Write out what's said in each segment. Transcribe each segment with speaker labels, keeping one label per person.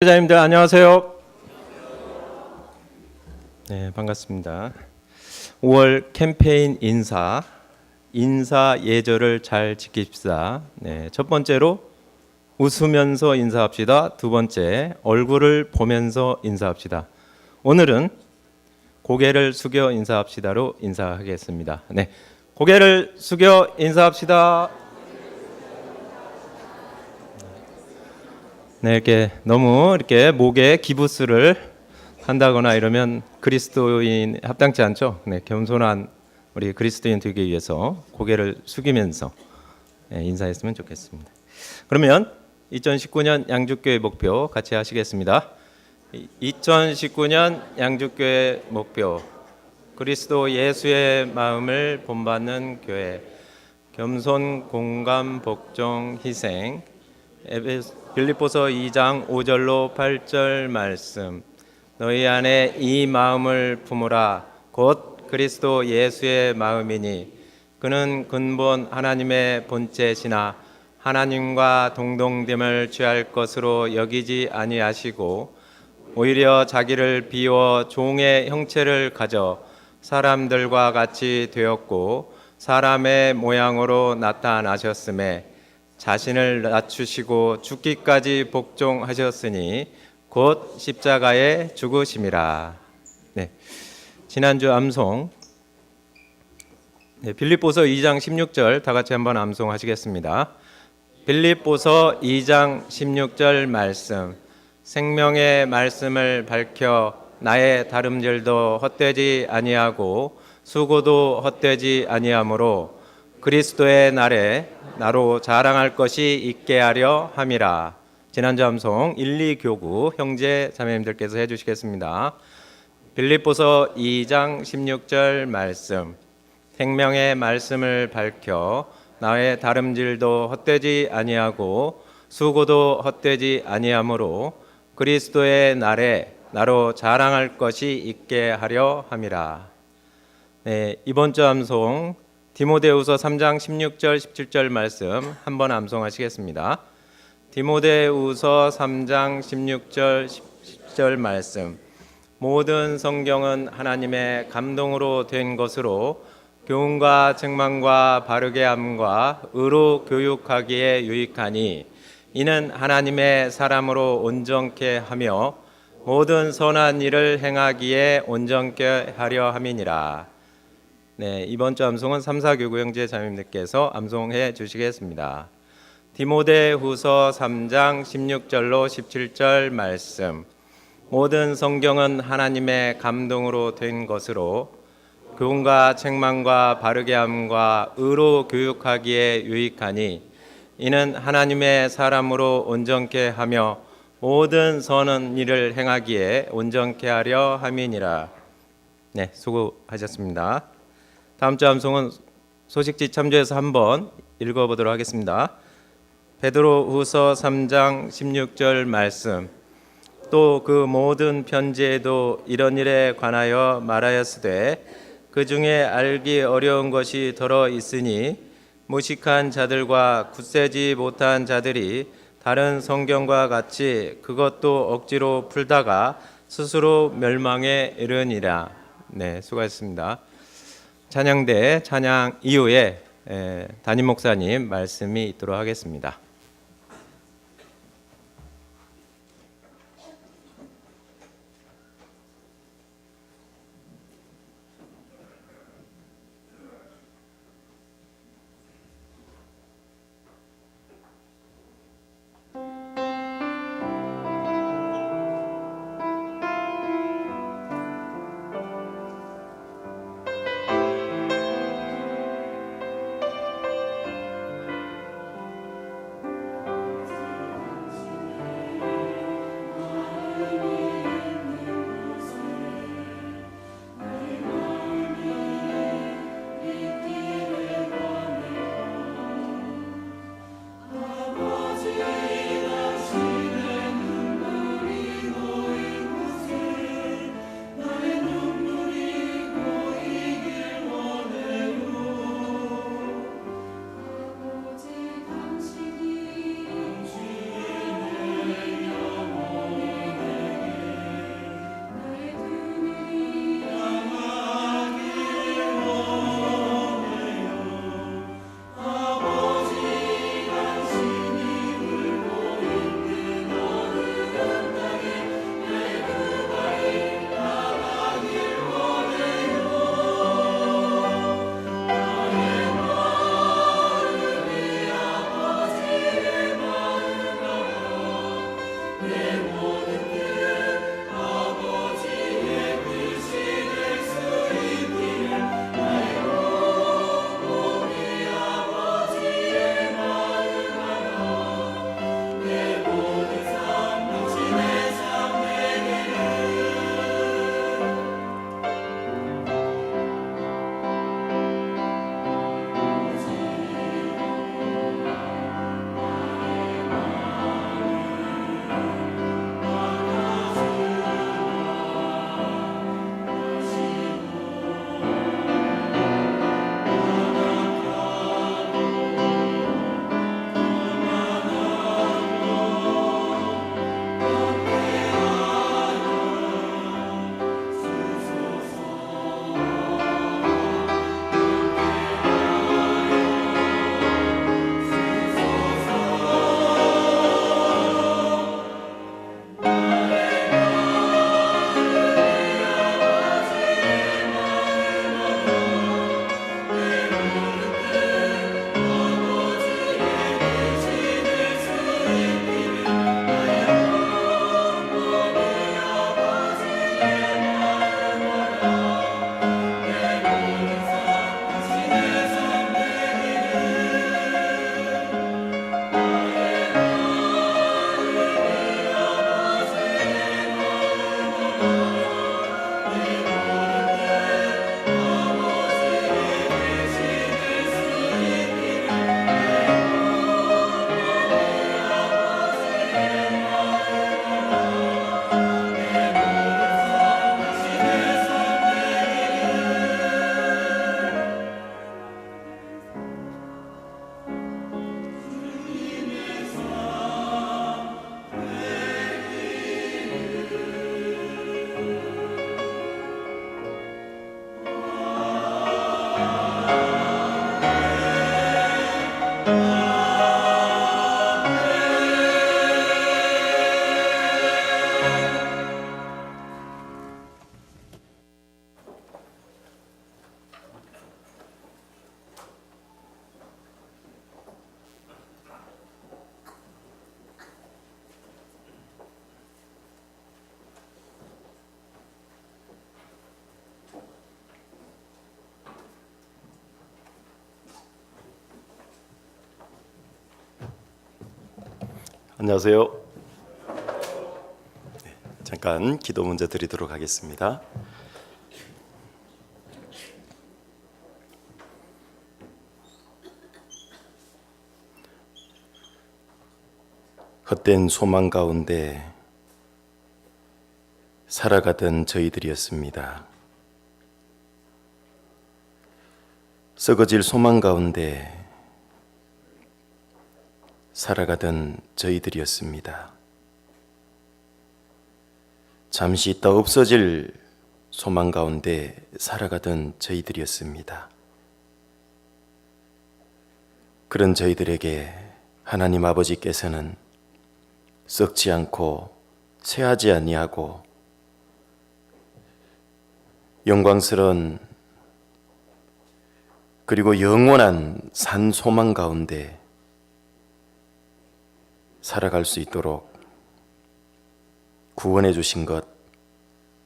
Speaker 1: 회장님들 안녕하세요. 네, 반갑습니다. 5월 캠페인 인사 예절을 잘 지킵시다. 네, 첫 번째로 웃으면서 인사합시다. 두 번째, 얼굴을 보면서 인사합시다. 오늘은 고개를 숙여 인사합시다로 인사하겠습니다. 네, 고개를 숙여 인사합시다. 네, 이렇게 너무 이렇게 목에 기부스를 한다거나 이러면 그리스도인 합당치 않죠. 네, 겸손한 우리 그리스도인 되기 위해서 고개를 숙이면서 인사했으면 좋겠습니다. 그러면 2019년 양주교회 목표 같이 하시겠습니다. 2019년 양주교회 목표: 그리스도 예수의 마음을 본받는 교회, 겸손, 공감, 복종, 희생. 빌립보서 2장 5절로 8절 말씀. 너희 안에 이 마음을 품으라. 곧 그리스도 예수의 마음이니 그는 근본 하나님의 본체시나 하나님과 동등됨을 취할 것으로 여기지 아니하시고 오히려 자기를 비워 종의 형체를 가져 사람들과 같이 되었고 사람의 모양으로 나타나셨음에 자신을 낮추시고 죽기까지 복종하셨으니 곧 십자가에 죽으심이라. 네, 지난주 암송 빌립보서 2장 16절 다 같이 한번 암송하시겠습니다. 빌립보서 2장 16절 말씀. 생명의 말씀을 밝혀 나의 다름질도 헛되지 아니하고 수고도 헛되지 아니하므로 그리스도의 날에 나로 자랑할 것이 있게 하려 함이라. 지난주 암송 1, 2교구 형제 자매님들께서 해주시겠습니다. 빌립보서 2장 16절 말씀. 생명의 말씀을 밝혀 나의 다름질도 헛되지 아니하고 수고도 헛되지 아니하므로 그리스도의 날에 나로 자랑할 것이 있게 하려 함이라. 네, 이번 주 암송 디모데후서 3장 16절 17절 말씀 한번 암송하시겠습니다. 디모데후서 3장 16절 17절 말씀. 모든 성경은 하나님의 감동으로 된 것으로 교훈과 책망과 바르게 함과 의로 교육하기에 유익하니 이는 하나님의 사람으로 온전케 하며 모든 선한 일을 행하기에 온전케 하려 함이니라. 네, 이번 주 암송은 3, 4교구 형제 자매님들께서 암송해 주시겠습니다. 디모데후서 3장 16절로 17절 말씀. 모든 성경은 하나님의 감동으로 된 것으로 교훈과 책망과 바르게 함과 의로 교육하기에 유익하니 이는 하나님의 사람으로 온전케 하며 모든 선한 일을 행하기에 온전케 하려 함이니라. 네, 수고하셨습니다. 다음 주 암송은 소식지 참조해서 한번 읽어보도록 하겠습니다. 베드로후서 3장 16절 말씀. 또 그 모든 편지에도 이런 일에 관하여 말하였으되 그 중에 알기 어려운 것이 더러 있으니 무식한 자들과 굳세지 못한 자들이 다른 성경과 같이 그것도 억지로 풀다가 스스로 멸망에 이르니라. 네, 수고하셨습니다. 찬양대 찬양 이후에 담임 목사님 말씀이 있도록 하겠습니다.
Speaker 2: 안녕하세요. 잠깐 기도 문제 드리도록 하겠습니다. 헛된 소망 가운데 살아가던 저희들이었습니다. 썩어질 소망 가운데 살아가던 저희들이었습니다. 잠시 있다 없어질 소망 가운데 살아가던 저희들이었습니다. 그런 저희들에게 하나님 아버지께서는 썩지 않고 쇠하지 아니하고 영광스러운 그리고 영원한 산 소망 가운데 살아갈 수 있도록 구원해 주신 것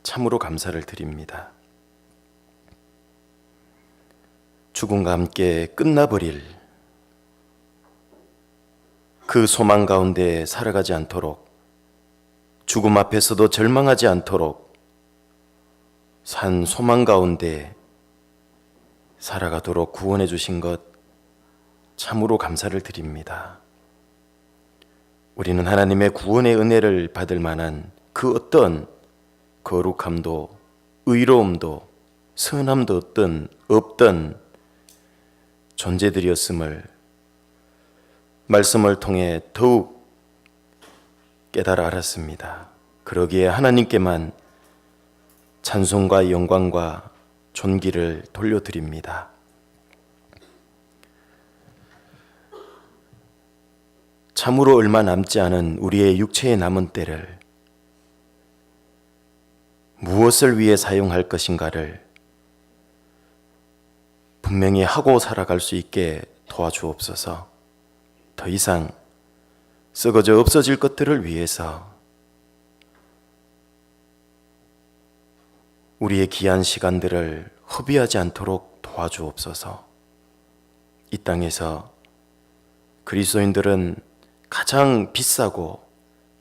Speaker 2: 참으로 감사를 드립니다. 죽음과 함께 끝나버릴 그 소망 가운데 살아가지 않도록, 죽음 앞에서도 절망하지 않도록 산 소망 가운데 살아가도록 구원해 주신 것 참으로 감사를 드립니다. 우리는 하나님의 구원의 은혜를 받을 만한 그 어떤 거룩함도 의로움도 선함도 없던 존재들이었음을 말씀을 통해 더욱 깨달아 알았습니다. 그러기에 하나님께만 찬송과 영광과 존귀를 돌려드립니다. 참으로 얼마 남지 않은 우리의 육체의 남은 때를 무엇을 위해 사용할 것인가를 분명히 하고 살아갈 수 있게 도와주옵소서. 더 이상 썩어져 없어질 것들을 위해서 우리의 귀한 시간들을 허비하지 않도록 도와주옵소서. 이 땅에서 그리스도인들은 가장 비싸고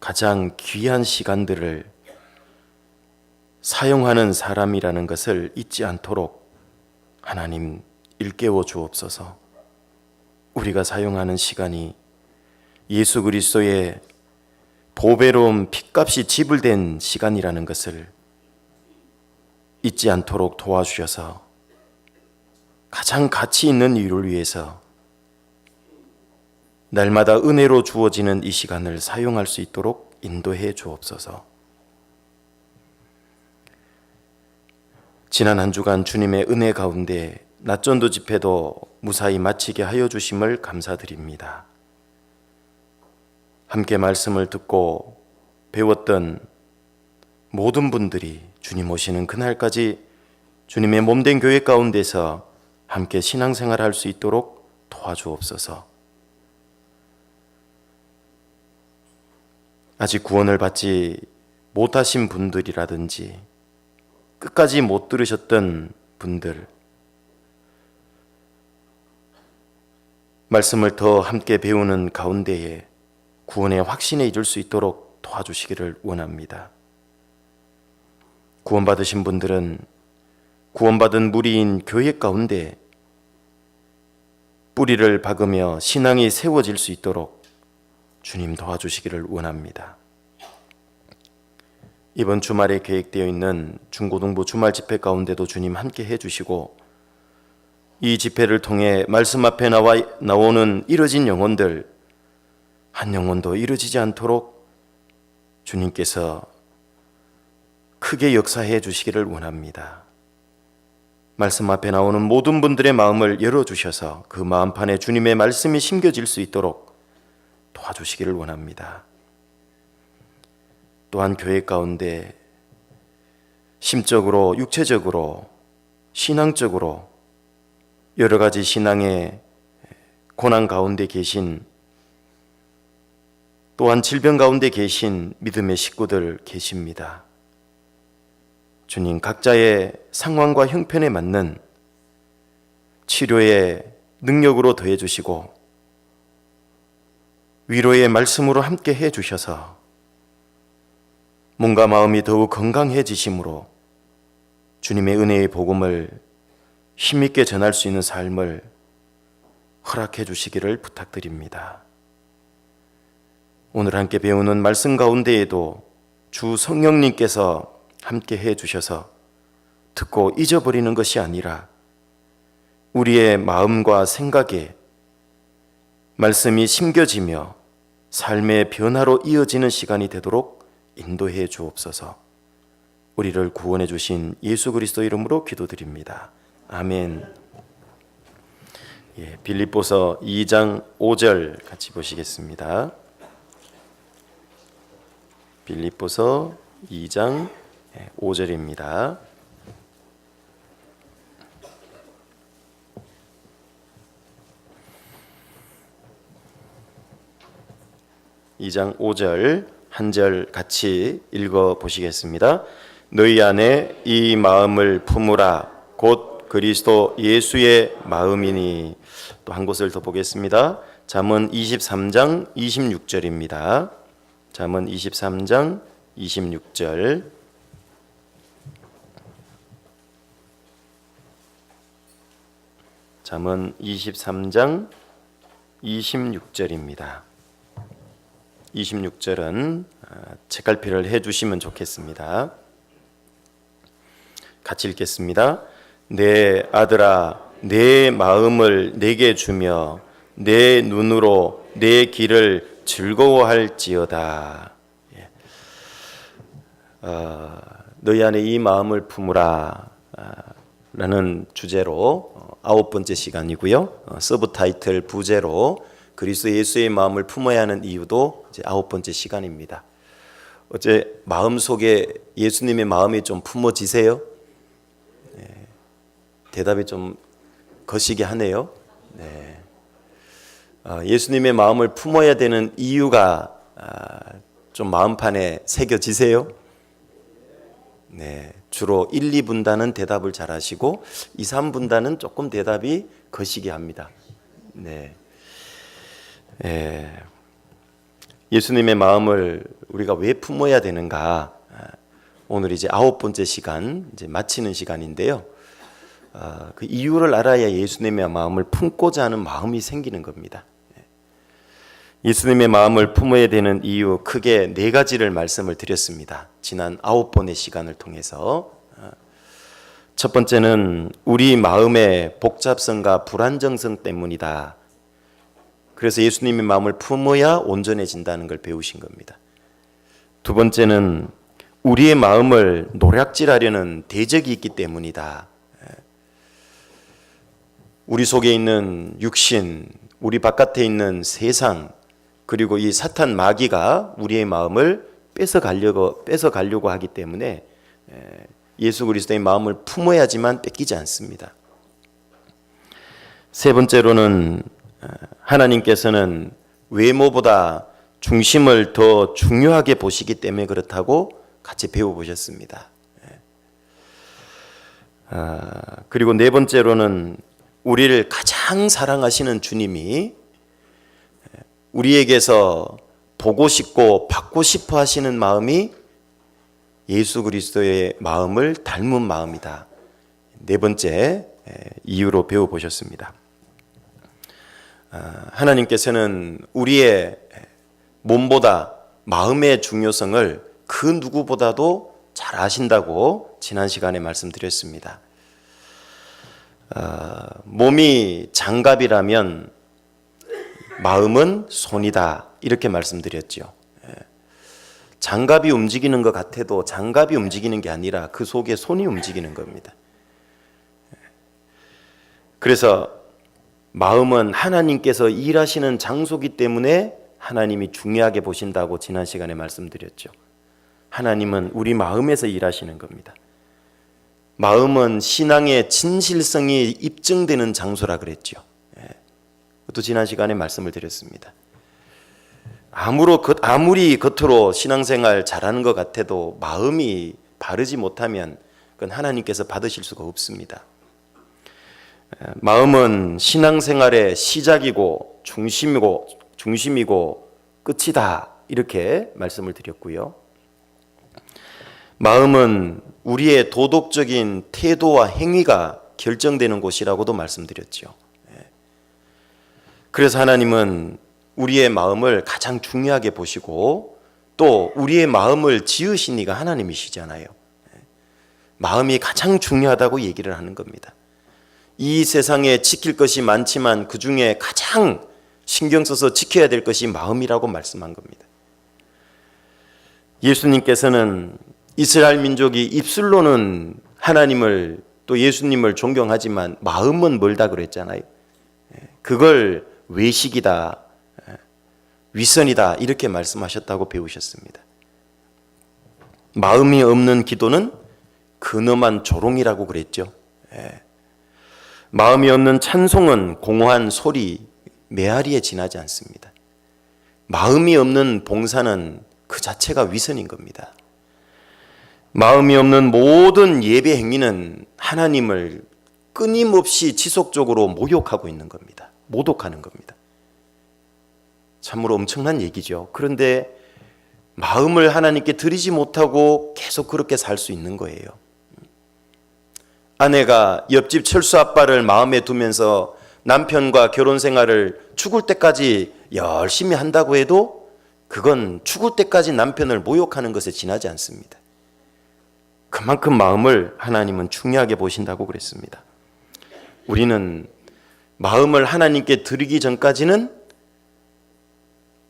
Speaker 2: 가장 귀한 시간들을 사용하는 사람이라는 것을 잊지 않도록 하나님 일깨워 주옵소서. 우리가 사용하는 시간이 예수 그리스도의 보배로운 핏값이 지불된 시간이라는 것을 잊지 않도록 도와주셔서 가장 가치 있는 일을 위해서 날마다 은혜로 주어지는 이 시간을 사용할 수 있도록 인도해 주옵소서. 지난 한 주간 주님의 은혜 가운데 낮전도 집회도 무사히 마치게 하여 주심을 감사드립니다. 함께 말씀을 듣고 배웠던 모든 분들이 주님 오시는 그날까지 주님의 몸된 교회 가운데서 함께 신앙생활 할 수 있도록 도와주옵소서. 아직 구원을 받지 못하신 분들이라든지 끝까지 못 들으셨던 분들, 말씀을 더 함께 배우는 가운데에 구원의 확신에 이룰 수 있도록 도와주시기를 원합니다. 구원받으신 분들은 구원받은 무리인 교회 가운데 뿌리를 박으며 신앙이 세워질 수 있도록 주님 도와주시기를 원합니다. 이번 주말에 계획되어 있는 중고등부 주말 집회 가운데도 주님 함께 해주시고, 이 집회를 통해 말씀 앞에 나오는 이뤄진 영혼들 한 영혼도 이루어지지 않도록 주님께서 크게 역사해 주시기를 원합니다. 말씀 앞에 나오는 모든 분들의 마음을 열어주셔서 그 마음판에 주님의 말씀이 심겨질 수 있도록 도와주시기를 원합니다. 또한 교회 가운데 심적으로, 육체적으로, 신앙적으로 여러 가지 신앙의 고난 가운데 계신, 또한 질병 가운데 계신 믿음의 식구들 계십니다. 주님, 각자의 상황과 형편에 맞는 치료의 능력으로 더해 주시고 위로의 말씀으로 함께 해 주셔서 몸과 마음이 더욱 건강해지심으로 주님의 은혜의 복음을 힘있게 전할 수 있는 삶을 허락해 주시기를 부탁드립니다. 오늘 함께 배우는 말씀 가운데에도 주 성령님께서 함께 해 주셔서 듣고 잊어버리는 것이 아니라 우리의 마음과 생각에 말씀이 심겨지며 삶의 변화로 이어지는 시간이 되도록 인도해 주옵소서. 우리를 구원해 주신 예수 그리스도 이름으로 기도드립니다. 아멘. 빌립보서 2장 5절 같이 보시겠습니다. 빌립보서 2장 5절입니다. (2장 5절) 한 절 같이 읽어 보시겠습니다. 너희 안에 이 마음을 품으라 곧 그리스도 예수의 마음이니. 또 한 곳을 더 보겠습니다. 잠언 23장 26절입니다. 잠언 23장 26절. 잠언 23장 26절입니다. 26절은 책갈피를 해주시면 좋겠습니다. 같이 읽겠습니다. 내 아들아 내 마음을 내게 주며 내 눈으로 내 길을 즐거워할지어다. 너희 안에 이 마음을 품으라 라는 주제로 9번째 시간이고요. 서브타이틀 부제로 그리스도 예수의 마음을 품어야 하는 이유도 이제 9번째 시간입니다. 어째 마음속에 예수님의 마음이 좀 품어지세요? 대답이 좀 거시기 하네요. 예수님의 마음을 품어야 되는 이유가 좀 마음판에 새겨지세요? 주로 1, 2분단은 대답을 잘 하시고 2, 3분단은 조금 대답이 거시기 합니다. 예수님의 마음을 우리가 왜 품어야 되는가? 오늘 이제 9번째 시간, 이제 마치는 시간인데요. 그 이유를 알아야 예수님의 마음을 품고자 하는 마음이 생기는 겁니다. 예수님의 마음을 품어야 되는 이유 크게 4가지를 말씀을 드렸습니다. 지난 9번의 시간을 통해서. 첫 번째는 우리 마음의 복잡성과 불안정성 때문이다. 그래서 예수님의 마음을 품어야 온전해진다는 걸 배우신 겁니다. 두 번째는 우리의 마음을 노략질하려는 대적이 있기 때문이다. 우리 속에 있는 육신, 우리 바깥에 있는 세상, 그리고 이 사탄 마귀가 우리의 마음을 뺏어가려고 하기 때문에 예수 그리스도의 마음을 품어야지만 뺏기지 않습니다. 세 번째로는 하나님께서는 외모보다 중심을 더 중요하게 보시기 때문에 그렇다고 같이 배워보셨습니다. 그리고 네 번째로는 우리를 가장 사랑하시는 주님이 우리에게서 보고 싶고 받고 싶어 하시는 마음이 예수 그리스도의 마음을 닮은 마음이다. 네 번째 이유로 배워보셨습니다. 하나님께서는 우리의 몸보다 마음의 중요성을 그 누구보다도 잘 아신다고 지난 시간에 말씀드렸습니다. 몸이 장갑이라면 마음은 손이다 이렇게 말씀드렸죠. 장갑이 움직이는 것 같아도 장갑이 움직이는 게 아니라 그 속에 손이 움직이는 겁니다. 그래서 마음은 하나님께서 일하시는 장소이기 때문에 하나님이 중요하게 보신다고 지난 시간에 말씀드렸죠. 하나님은 우리 마음에서 일하시는 겁니다. 마음은 신앙의 진실성이 입증되는 장소라 그랬죠. 그것도 지난 시간에 말씀을 드렸습니다. 아무리 겉으로 신앙생활 잘하는 것 같아도 마음이 바르지 못하면 그건 하나님께서 받으실 수가 없습니다. 마음은 신앙생활의 시작이고 중심이고 끝이다. 이렇게 말씀을 드렸고요. 마음은 우리의 도덕적인 태도와 행위가 결정되는 곳이라고도 말씀드렸죠. 그래서 하나님은 우리의 마음을 가장 중요하게 보시고 또 우리의 마음을 지으신 이가 하나님이시잖아요. 마음이 가장 중요하다고 얘기를 하는 겁니다. 이 세상에 지킬 것이 많지만 그 중에 가장 신경 써서 지켜야 될 것이 마음이라고 말씀한 겁니다. 예수님께서는 이스라엘 민족이 입술로는 하나님을 또 예수님을 존경하지만 마음은 멀다 그랬잖아요. 그걸 외식이다, 위선이다 이렇게 말씀하셨다고 배우셨습니다. 마음이 없는 기도는 근엄한 조롱이라고 그랬죠. 마음이 없는 찬송은 공허한 소리, 메아리에 지나지 않습니다. 마음이 없는 봉사는 그 자체가 위선인 겁니다. 마음이 없는 모든 예배 행위는 하나님을 끊임없이 지속적으로 모욕하고 있는 겁니다. 모독하는 겁니다. 참으로 엄청난 얘기죠. 그런데 마음을 하나님께 드리지 못하고 계속 그렇게 살 수 있는 거예요. 아내가 옆집 철수 아빠를 마음에 두면서 남편과 결혼 생활을 죽을 때까지 열심히 한다고 해도 그건 죽을 때까지 남편을 모욕하는 것에 지나지 않습니다. 그만큼 마음을 하나님은 중요하게 보신다고 그랬습니다. 우리는 마음을 하나님께 드리기 전까지는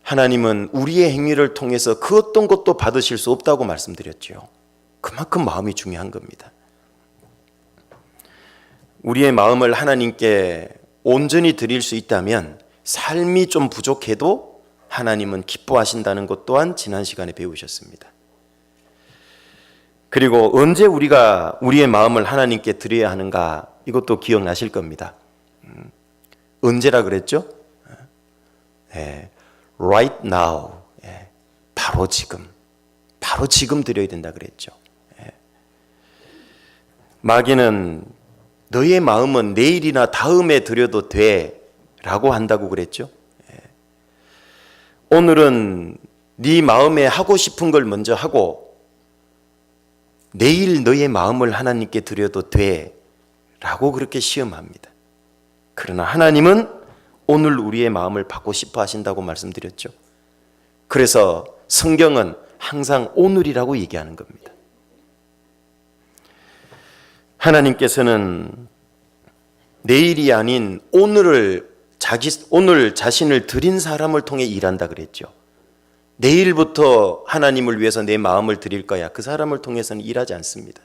Speaker 2: 하나님은 우리의 행위를 통해서 그 어떤 것도 받으실 수 없다고 말씀드렸죠. 그만큼 마음이 중요한 겁니다. 우리의 마음을 하나님께 온전히 드릴 수 있다면 삶이 좀 부족해도 하나님은 기뻐하신다는 것 또한 지난 시간에 배우셨습니다. 그리고 언제 우리가 우리의 마음을 하나님께 드려야 하는가 이것도 기억나실 겁니다. 언제라 그랬죠? Right now. 바로 지금 드려야 된다 그랬죠. 마귀는 너의 마음은 내일이나 다음에 드려도 돼 라고 한다고 그랬죠. 오늘은 네 마음에 하고 싶은 걸 먼저 하고 내일 너의 마음을 하나님께 드려도 돼 라고 그렇게 시험합니다. 그러나 하나님은 오늘 우리의 마음을 받고 싶어 하신다고 말씀드렸죠. 그래서 성경은 항상 오늘이라고 얘기하는 겁니다. 하나님께서는 내일이 아닌 오늘 자신을 드린 사람을 통해 일한다 그랬죠. 내일부터 하나님을 위해서 내 마음을 드릴 거야. 그 사람을 통해서는 일하지 않습니다.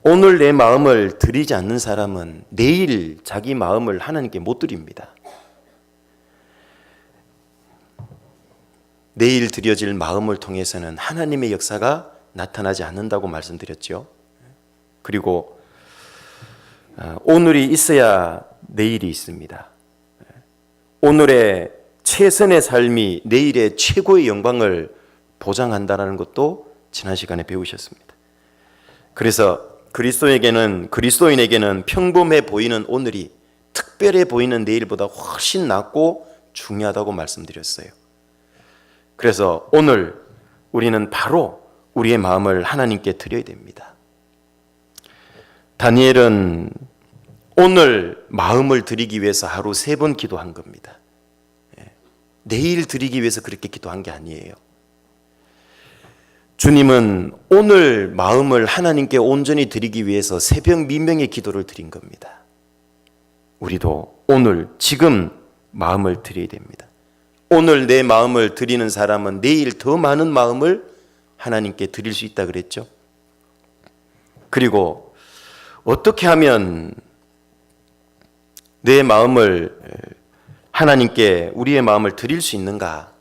Speaker 2: 오늘 내 마음을 드리지 않는 사람은 내일 자기 마음을 하나님께 못 드립니다. 내일 드려질 마음을 통해서는 하나님의 역사가 나타나지 않는다고 말씀드렸죠. 그리고 오늘이 있어야 내일이 있습니다. 오늘의 최선의 삶이 내일의 최고의 영광을 보장한다는 것도 지난 시간에 배우셨습니다. 그래서 그리스도인에게는 평범해 보이는 오늘이 특별해 보이는 내일보다 훨씬 낫고 중요하다고 말씀드렸어요. 그래서 오늘 우리는 바로 우리의 마음을 하나님께 드려야 됩니다. 다니엘은 오늘 마음을 드리기 위해서 하루 3번 기도한 겁니다. 내일 드리기 위해서 그렇게 기도한 게 아니에요. 주님은 오늘 마음을 하나님께 온전히 드리기 위해서 새벽 미명의 기도를 드린 겁니다. 우리도 오늘 지금 마음을 드려야 됩니다. 오늘 내 마음을 드리는 사람은 내일 더 많은 마음을 하나님께 드릴 수 있다 그랬죠. 그리고 어떻게 하면 내 마음을 하나님께 우리의 마음을 드릴 수 있는가?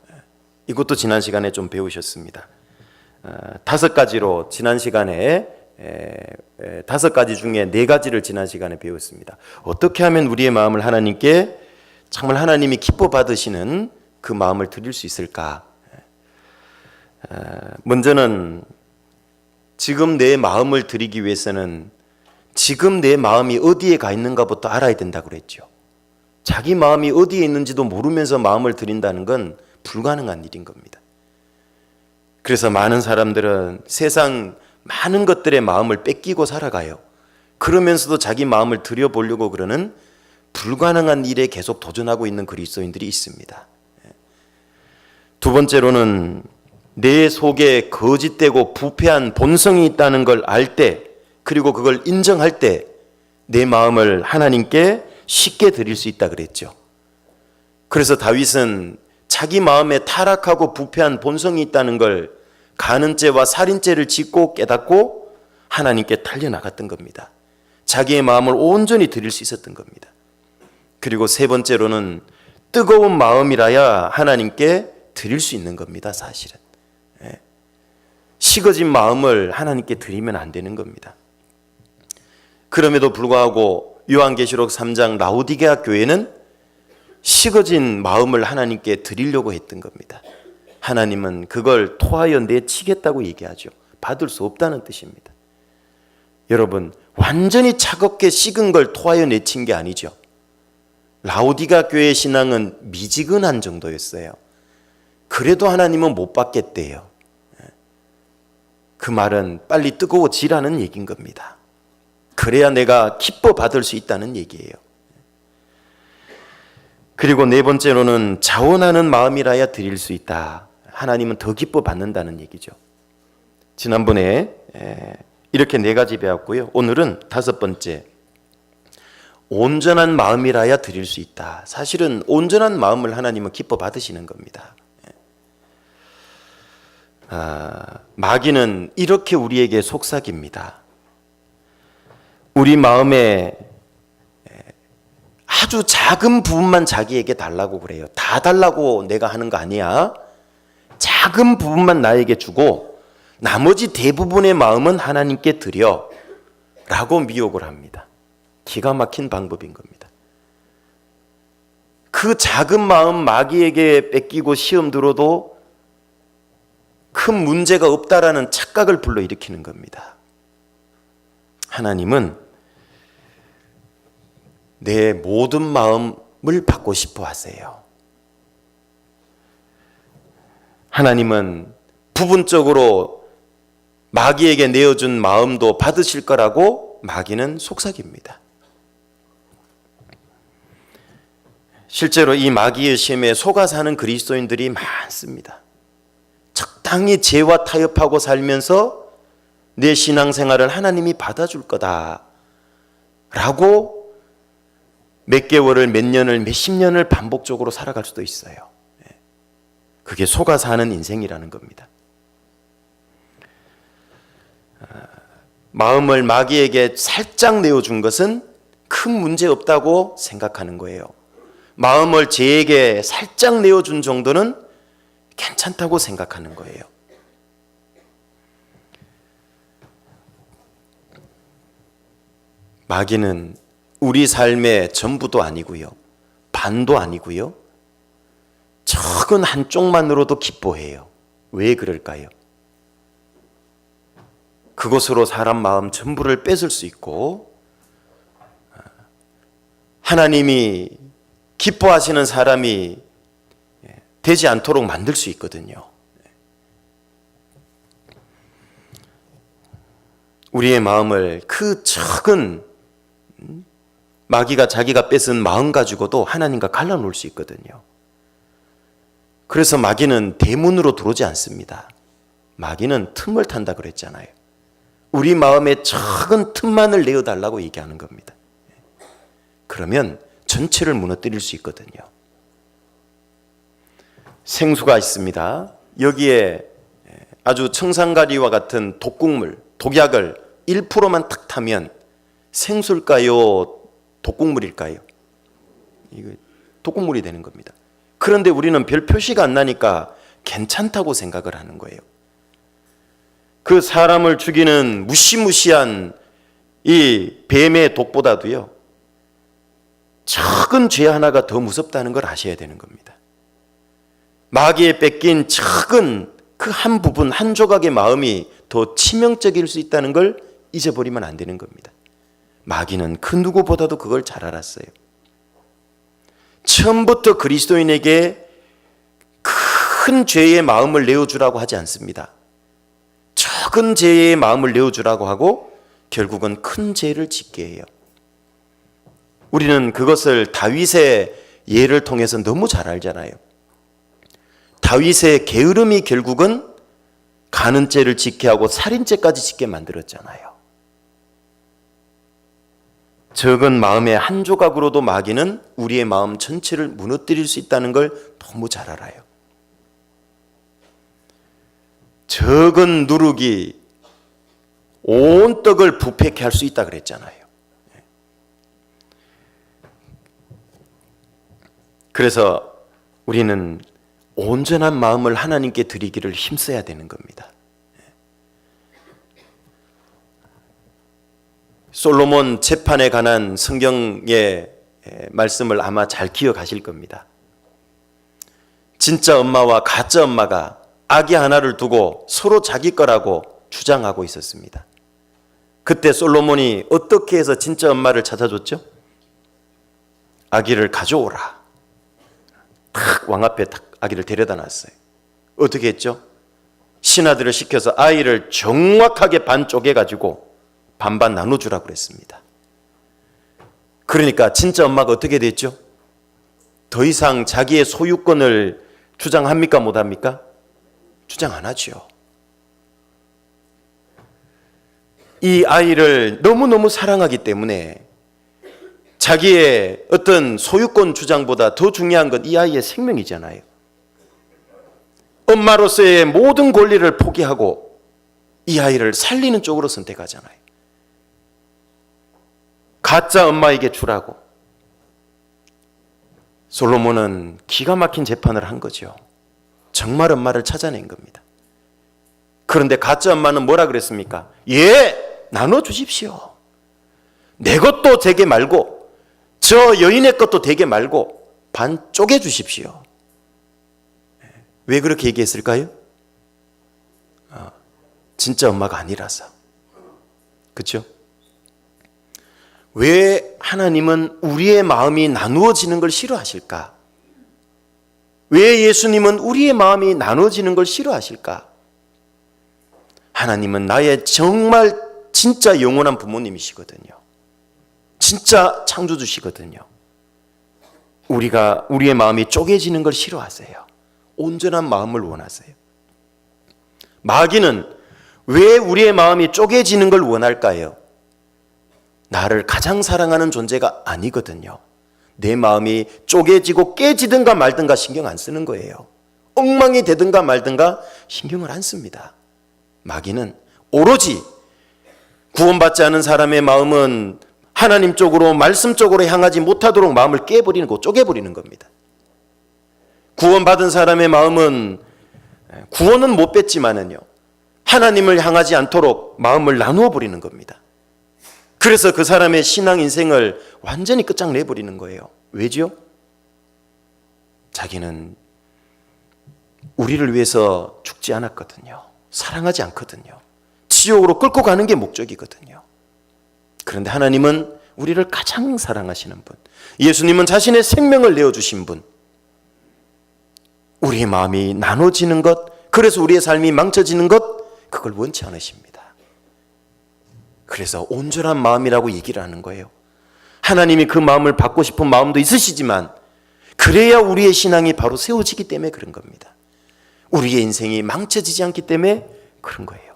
Speaker 2: 이것도 지난 시간에 좀 배우셨습니다. 5가지로 지난 시간에 5가지 중에 4가지를 지난 시간에 배웠습니다. 어떻게 하면 우리의 마음을 하나님께 정말 하나님이 기뻐 받으시는 그 마음을 드릴 수 있을까? 먼저는 지금 내 마음을 드리기 위해서는 지금 내 마음이 어디에 가 있는가부터 알아야 된다고 그랬죠. 자기 마음이 어디에 있는지도 모르면서 마음을 드린다는 건 불가능한 일인 겁니다. 그래서 많은 사람들은 세상 많은 것들의 마음을 뺏기고 살아가요. 그러면서도 자기 마음을 들여보려고 그러는 불가능한 일에 계속 도전하고 있는 그리스도인들이 있습니다. 두 번째로는 내 속에 거짓되고 부패한 본성이 있다는 걸 알 때, 그리고 그걸 인정할 때 내 마음을 하나님께 쉽게 드릴 수 있다 그랬죠. 그래서 다윗은 자기 마음에 타락하고 부패한 본성이 있다는 걸 간음죄와 살인죄를 짓고 깨닫고 하나님께 달려나갔던 겁니다. 자기의 마음을 온전히 드릴 수 있었던 겁니다. 그리고 세 번째로는 뜨거운 마음이라야 하나님께 드릴 수 있는 겁니다. 사실은 식어진 마음을 하나님께 드리면 안 되는 겁니다. 그럼에도 불구하고 요한계시록 3장 라오디게아 교회는 식어진 마음을 하나님께 드리려고 했던 겁니다. 하나님은 그걸 토하여 내치겠다고 얘기하죠. 받을 수 없다는 뜻입니다. 여러분, 완전히 차갑게 식은 걸 토하여 내친 게 아니죠. 라오디게아 교회의 신앙은 미지근한 정도였어요. 그래도 하나님은 못 받겠대요. 그 말은 빨리 뜨거워지라는 얘기인 겁니다. 그래야 내가 기뻐 받을 수 있다는 얘기예요. 그리고 네 번째로는 자원하는 마음이라야 드릴 수 있다. 하나님은 더 기뻐 받는다는 얘기죠. 지난번에 이렇게 네 가지 배웠고요. 오늘은 다섯 번째, 온전한 마음이라야 드릴 수 있다. 사실은 온전한 마음을 하나님은 기뻐 받으시는 겁니다. 마귀는 이렇게 우리에게 속삭입니다. 우리 마음에 아주 작은 부분만 자기에게 달라고 그래요. 다 달라고 내가 하는 거 아니야. 작은 부분만 나에게 주고 나머지 대부분의 마음은 하나님께 드려 라고 미혹을 합니다. 기가 막힌 방법인 겁니다. 그 작은 마음 마귀에게 뺏기고 시험 들어도 큰 문제가 없다라는 착각을 불러일으키는 겁니다. 하나님은 내 모든 마음을 받고 싶어 하세요. 하나님은 부분적으로 마귀에게 내어준 마음도 받으실 거라고 마귀는 속삭입니다. 실제로 이 마귀의 시험에 속아 사는 그리스도인들이 많습니다. 적당히 죄와 타협하고 살면서 내 신앙생활을 하나님이 받아줄 거다 라고 몇 개월을, 몇 년을, 몇십 년을 반복적으로 살아갈 수도 있어요. 그게 속아 사는 인생이라는 겁니다. 마음을 마귀에게 살짝 내어준 것은 큰 문제 없다고 생각하는 거예요. 마음을 죄에게 살짝 내어준 정도는 괜찮다고 생각하는 거예요. 마귀는 우리 삶의 전부도 아니고요, 반도 아니고요, 적은 한쪽만으로도 기뻐해요. 왜 그럴까요? 그것으로 사람 마음 전부를 뺏을 수 있고 하나님이 기뻐하시는 사람이 되지 않도록 만들 수 있거든요. 우리의 마음을 그 적은 마귀가 자기가 뺏은 마음 가지고도 하나님과 갈라놓을 수 있거든요. 그래서 마귀는 대문으로 들어오지 않습니다. 마귀는 틈을 탄다 그랬잖아요. 우리 마음에 적은 틈만을 내어달라고 얘기하는 겁니다. 그러면 전체를 무너뜨릴 수 있거든요. 생수가 있습니다. 여기에 아주 청산가리와 같은 독국물, 독약을 1%만 탁 타면 생수일까요? 독국물일까요? 이거 독국물이 되는 겁니다. 그런데 우리는 별 표시가 안 나니까 괜찮다고 생각을 하는 거예요. 그 사람을 죽이는 무시무시한 이 뱀의 독보다도요, 적은 죄 하나가 더 무섭다는 걸 아셔야 되는 겁니다. 마귀에 뺏긴 적은 그 한 부분, 한 조각의 마음이 더 치명적일 수 있다는 걸 잊어버리면 안 되는 겁니다. 마귀는 그 누구보다도 그걸 잘 알았어요. 처음부터 그리스도인에게 큰 죄의 마음을 내어주라고 하지 않습니다. 적은 죄의 마음을 내어주라고 하고 결국은 큰 죄를 짓게 해요. 우리는 그것을 다윗의 예를 통해서 너무 잘 알잖아요. 다윗의 게으름이 결국은 간음죄를 짓게 하고 살인죄까지 짓게 만들었잖아요. 적은 마음의 한 조각으로도 마귀는 우리의 마음 전체를 무너뜨릴 수 있다는 걸 너무 잘 알아요. 적은 누룩이 온 떡을 부패케 할 수 있다 그랬잖아요. 그래서 우리는 온전한 마음을 하나님께 드리기를 힘써야 되는 겁니다. 솔로몬 재판에 관한 성경의 말씀을 아마 잘 기억하실 겁니다. 진짜 엄마와 가짜 엄마가 아기 하나를 두고 서로 자기 거라고 주장하고 있었습니다. 그때 솔로몬이 어떻게 해서 진짜 엄마를 찾아줬죠? 아기를 가져오라. 탁 왕 앞에 탁 아기를 데려다 놨어요. 어떻게 했죠? 신하들을 시켜서 아이를 정확하게 반 쪼개가지고 반반 나눠주라고 그랬습니다. 그러니까 진짜 엄마가 어떻게 됐죠? 더 이상 자기의 소유권을 주장합니까 못합니까? 주장 안 하죠. 이 아이를 너무너무 사랑하기 때문에 자기의 어떤 소유권 주장보다 더 중요한 건 이 아이의 생명이잖아요. 엄마로서의 모든 권리를 포기하고 이 아이를 살리는 쪽으로 선택하잖아요. 가짜 엄마에게 주라고. 솔로몬은 기가 막힌 재판을 한 거죠. 정말 엄마를 찾아낸 겁니다. 그런데 가짜 엄마는 뭐라 그랬습니까? 예, 나눠주십시오. 내 것도 되게 말고 저 여인의 것도 되게 말고 반 쪼개주십시오. 왜 그렇게 얘기했을까요? 진짜 엄마가 아니라서. 그렇죠? 왜 하나님은 우리의 마음이 나누어지는 걸 싫어하실까? 왜 예수님은 우리의 마음이 나눠지는 걸 싫어하실까? 하나님은 나의 정말 진짜 영원한 부모님이시거든요. 진짜 창조주시거든요. 우리의 마음이 쪼개지는 걸 싫어하세요. 온전한 마음을 원하세요. 마귀는 왜 우리의 마음이 쪼개지는 걸 원할까요? 나를 가장 사랑하는 존재가 아니거든요. 내 마음이 쪼개지고 깨지든가 말든가 신경 안 쓰는 거예요. 엉망이 되든가 말든가 신경을 안 씁니다. 마귀는 오로지 구원받지 않은 사람의 마음은 하나님 쪽으로 말씀 쪽으로 향하지 못하도록 마음을 깨버리는 거, 쪼개버리는 겁니다. 구원받은 사람의 마음은 구원은 못 뺐지만은요, 하나님을 향하지 않도록 마음을 나누어 버리는 겁니다. 그래서 그 사람의 신앙 인생을 완전히 끝장내버리는 거예요. 왜죠? 자기는 우리를 위해서 죽지 않았거든요. 사랑하지 않거든요. 지옥으로 끌고 가는 게 목적이거든요. 그런데 하나님은 우리를 가장 사랑하시는 분, 예수님은 자신의 생명을 내어주신 분, 우리의 마음이 나눠지는 것, 그래서 우리의 삶이 망쳐지는 것, 그걸 원치 않으십니다. 그래서 온전한 마음이라고 얘기를 하는 거예요. 하나님이 그 마음을 받고 싶은 마음도 있으시지만 그래야 우리의 신앙이 바로 세워지기 때문에 그런 겁니다. 우리의 인생이 망쳐지지 않기 때문에 그런 거예요.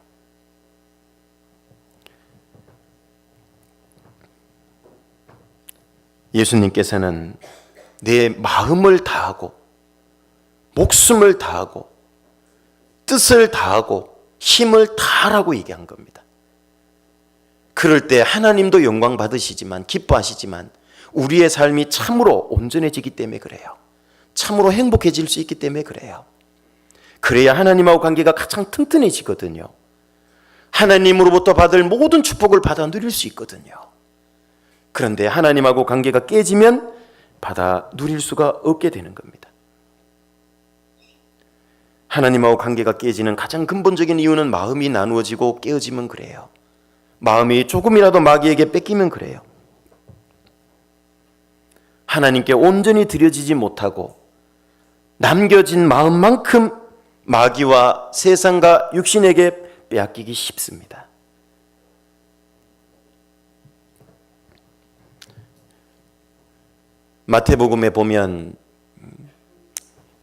Speaker 2: 예수님께서는 내 마음을 다하고 목숨을 다하고 뜻을 다하고 힘을 다하라고 얘기한 겁니다. 그럴 때 하나님도 영광 받으시지만 기뻐하시지만 우리의 삶이 참으로 온전해지기 때문에 그래요. 참으로 행복해질 수 있기 때문에 그래요. 그래야 하나님하고 관계가 가장 튼튼해지거든요. 하나님으로부터 받을 모든 축복을 받아 누릴 수 있거든요. 그런데 하나님하고 관계가 깨지면 받아 누릴 수가 없게 되는 겁니다. 하나님하고 관계가 깨지는 가장 근본적인 이유는 마음이 나누어지고 깨어지면 그래요. 마음이 조금이라도 마귀에게 뺏기면 그래요. 하나님께 온전히 드려지지 못하고 남겨진 마음만큼 마귀와 세상과 육신에게 빼앗기기 쉽습니다. 마태복음에 보면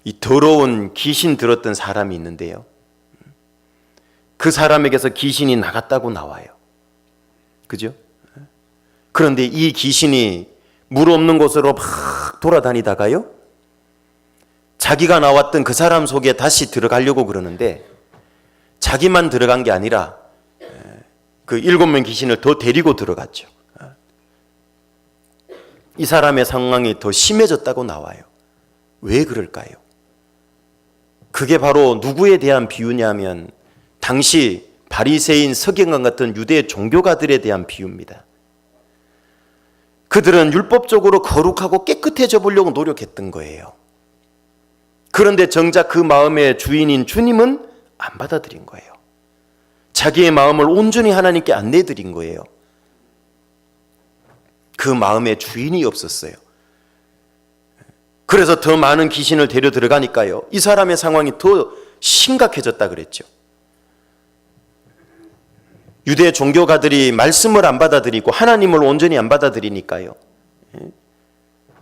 Speaker 2: 이 더러운 귀신 들었던 사람이 있는데요. 그 사람에게서 귀신이 나갔다고 나와요. 그죠? 그런데 이 귀신이 물 없는 곳으로 막 돌아다니다가요, 자기가 나왔던 그 사람 속에 다시 들어가려고 그러는데 자기만 들어간 게 아니라 그 7명 귀신을 더 데리고 들어갔죠. 이 사람의 상황이 더 심해졌다고 나와요. 왜 그럴까요? 그게 바로 누구에 대한 비유냐면 당시 바리새인 서기관 같은 유대 종교가들에 대한 비유입니다. 그들은 율법적으로 거룩하고 깨끗해져 보려고 노력했던 거예요. 그런데 정작 그 마음의 주인인 주님은 안 받아들인 거예요. 자기의 마음을 온전히 하나님께 안 내드린 거예요. 그 마음의 주인이 없었어요. 그래서 더 많은 귀신을 데려 들어가니까요, 이 사람의 상황이 더 심각해졌다 그랬죠. 유대 종교가들이 말씀을 안 받아들이고 하나님을 온전히 안 받아들이니까요,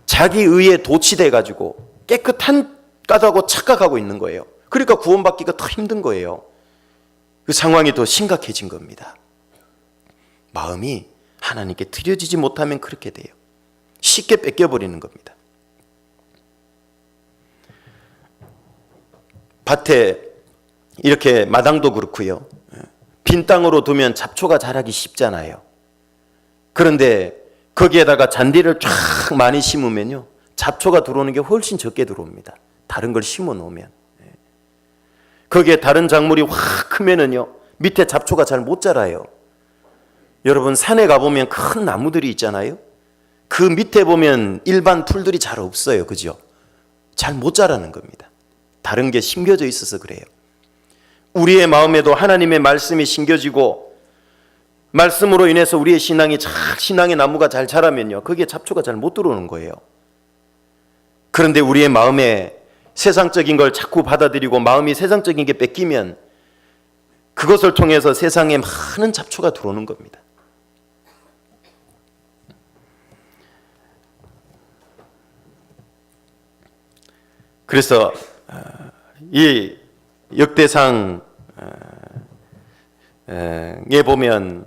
Speaker 2: 자기 의에 도취돼 가지고 깨끗하다고 착각하고 있는 거예요. 그러니까 구원받기가 더 힘든 거예요. 그 상황이 더 심각해진 겁니다. 마음이 하나님께 드려지지 못하면 그렇게 돼요. 쉽게 뺏겨버리는 겁니다. 밭에 이렇게 마당도 그렇고요, 빈 땅으로 두면 잡초가 자라기 쉽잖아요. 그런데 거기에다가 잔디를 쫙 많이 심으면요, 잡초가 들어오는 게 훨씬 적게 들어옵니다. 다른 걸 심어 놓으면. 거기에 다른 작물이 확 크면은요, 밑에 잡초가 잘 못 자라요. 여러분, 산에 가보면 큰 나무들이 있잖아요. 그 밑에 보면 일반 풀들이 잘 없어요. 그죠? 잘 못 자라는 겁니다. 다른 게 심겨져 있어서 그래요. 우리의 마음에도 하나님의 말씀이 심겨지고 말씀으로 인해서 우리의 신앙의 나무가 잘 자라면요, 거기에 잡초가 잘 못 들어오는 거예요. 그런데 우리의 마음에 세상적인 걸 자꾸 받아들이고 마음이 세상적인 게 뺏기면 그것을 통해서 세상에 많은 잡초가 들어오는 겁니다. 그래서 이 역대상에 보면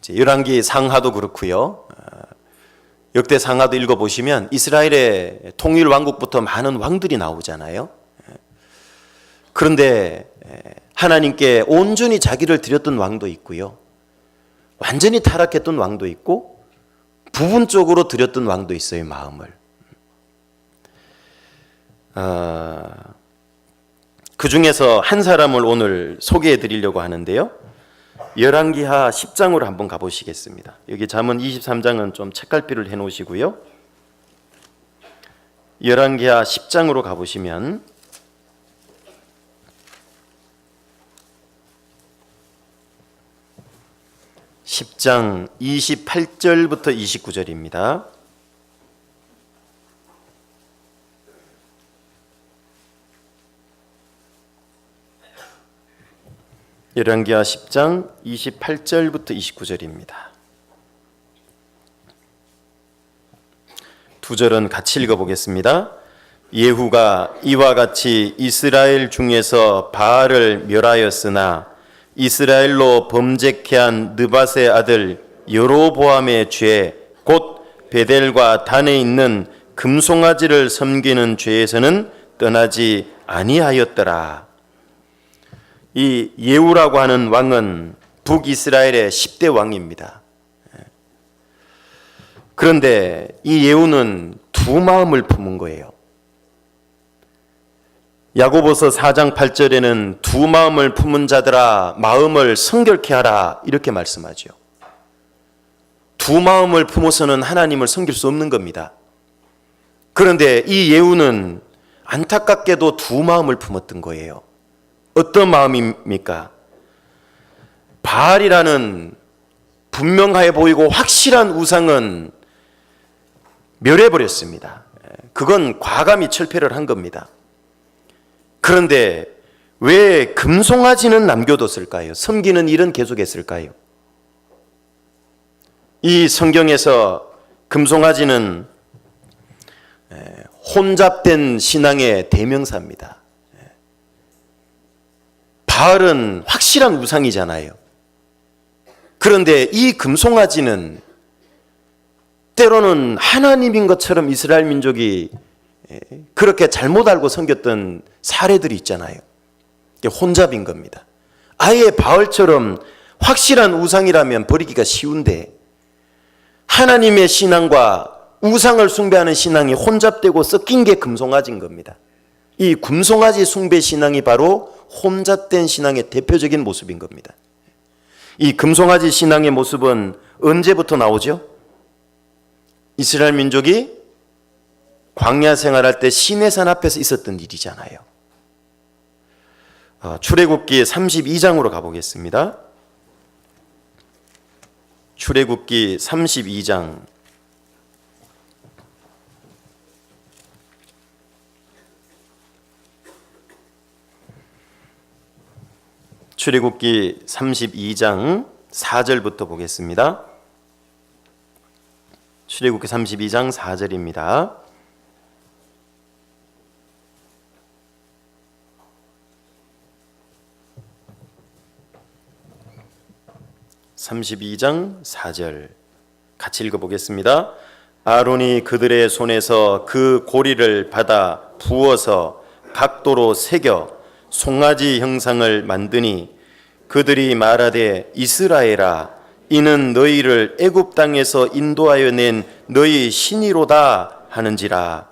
Speaker 2: 열왕기 상하도 그렇고요, 역대 상하도 읽어보시면 이스라엘의 통일 왕국부터 많은 왕들이 나오잖아요. 그런데 하나님께 온전히 자기를 드렸던 왕도 있고요, 완전히 타락했던 왕도 있고 부분적으로 드렸던 왕도 있어요. 마음을 그 중에서 한 사람을 오늘 소개해 드리려고 하는데요, 열왕기하 10장으로 한번 가보시겠습니다. 여기 잠언 23장은 좀 책갈피를 해 놓으시고요, 열왕기하 10장으로 가보시면 10장 28절부터 29절입니다. 열왕기하 10장 28절부터 29절입니다. 두 절은 같이 읽어보겠습니다. 예후가 이와 같이 이스라엘 중에서 바알을 멸하였으나 이스라엘로 범죄케 한 느밧의 아들 여로보암의 죄, 곧 베델과 단에 있는 금송아지를 섬기는 죄에서는 떠나지 아니하였더라. 이 예후라고 하는 왕은 북이스라엘의 10대 왕입니다. 그런데 이 예후는 두 마음을 품은 거예요. 야고보서 4장 8절에는 두 마음을 품은 자들아 마음을 성결케 하라, 이렇게 말씀하죠. 두 마음을 품어서는 하나님을 섬길 수 없는 겁니다. 그런데 이 예후는 안타깝게도 두 마음을 품었던 거예요. 어떤 마음입니까? 바알이라는 분명해 보이고 확실한 우상은 멸해버렸습니다. 그건 과감히 철폐를 한 겁니다. 그런데 왜 금송아지는 남겨뒀을까요? 섬기는 일은 계속했을까요? 이 성경에서 금송아지는 혼잡된 신앙의 대명사입니다. 바알은 확실한 우상이잖아요. 그런데 이 금송아지는 때로는 하나님인 것처럼 이스라엘 민족이 그렇게 잘못 알고 섬겼던 사례들이 있잖아요. 이게 혼잡인 겁니다. 아예 바알처럼 확실한 우상이라면 버리기가 쉬운데 하나님의 신앙과 우상을 숭배하는 신앙이 혼잡되고 섞인 게 금송아지인 겁니다. 이 금송아지 숭배 신앙이 바로 혼잡된 신앙의 대표적인 모습인 겁니다. 이 금송아지 신앙의 모습은 언제부터 나오죠? 이스라엘 민족이 광야 생활할 때 시내산 앞에서 있었던 일이잖아요. 출애굽기 32장으로 가보겠습니다. 출애굽기 32장 출애굽기 32장 4절부터 보겠습니다. 출애굽기 32장 4절입니다. (32장 4절) 같이 읽어보겠습니다. 아론이 그들의 손에서 그 고리를 받아 부어서 각도로 새겨 송아지 형상을 만드니 그들이 말하되 이스라엘아 이는 너희를 애굽 땅에서 인도하여 낸 너희 신이로다 하는지라.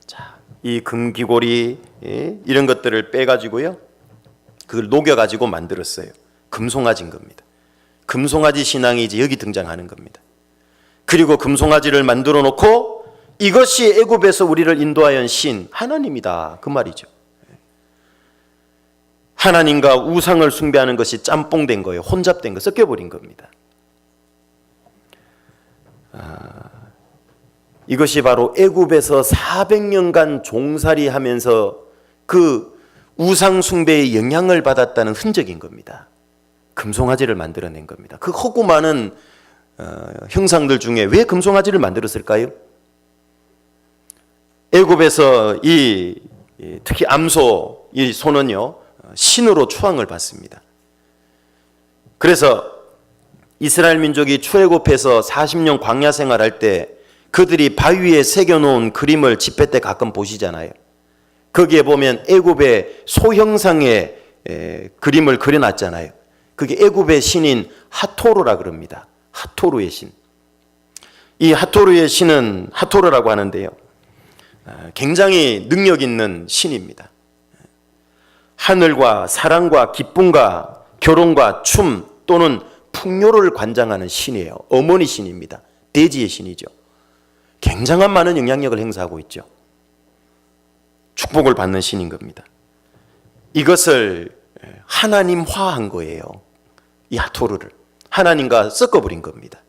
Speaker 2: 자, 이 금귀고리 이런 것들을 빼가지고요, 그걸 녹여가지고 만들었어요. 금송아지인 겁니다. 금송아지 신앙이 이제 여기 등장하는 겁니다. 그리고 금송아지를 만들어 놓고 이것이 애굽에서 우리를 인도하여 신 하나님이다 그 말이죠. 하나님과 우상을 숭배하는 것이 짬뽕된 거예요. 혼잡된 거, 섞여버린 겁니다. 이것이 바로 애굽에서 400년간 종살이하면서 그 우상 숭배의 영향을 받았다는 흔적인 겁니다. 금송아지를 만들어낸 겁니다. 그 허구 많은 형상들 중에 왜 금송아지를 만들었을까요? 애굽에서 특히 암소 이 소는요 신으로 추앙을 받습니다. 그래서 이스라엘 민족이 출애굽해서 40년 광야 생활할 때 그들이 바위에 새겨놓은 그림을 집회 때 가끔 보시잖아요. 거기에 보면 애굽의 소 형상의 그림을 그려놨잖아요. 그게 애굽의 신인 하토르라 그럽니다. 하토르의 신. 이 하토르의 신은 하토르라고 하는데요, 굉장히 능력 있는 신입니다. 하늘과 사랑과 기쁨과 결혼과 춤 또는 풍요를 관장하는 신이에요. 어머니 신입니다. 대지의 신이죠. 굉장한 많은 영향력을 행사하고 있죠. 축복을 받는 신인 겁니다. 이것을 하나님화한 거예요. 이 하토르를 하나님과 섞어버린 겁니다.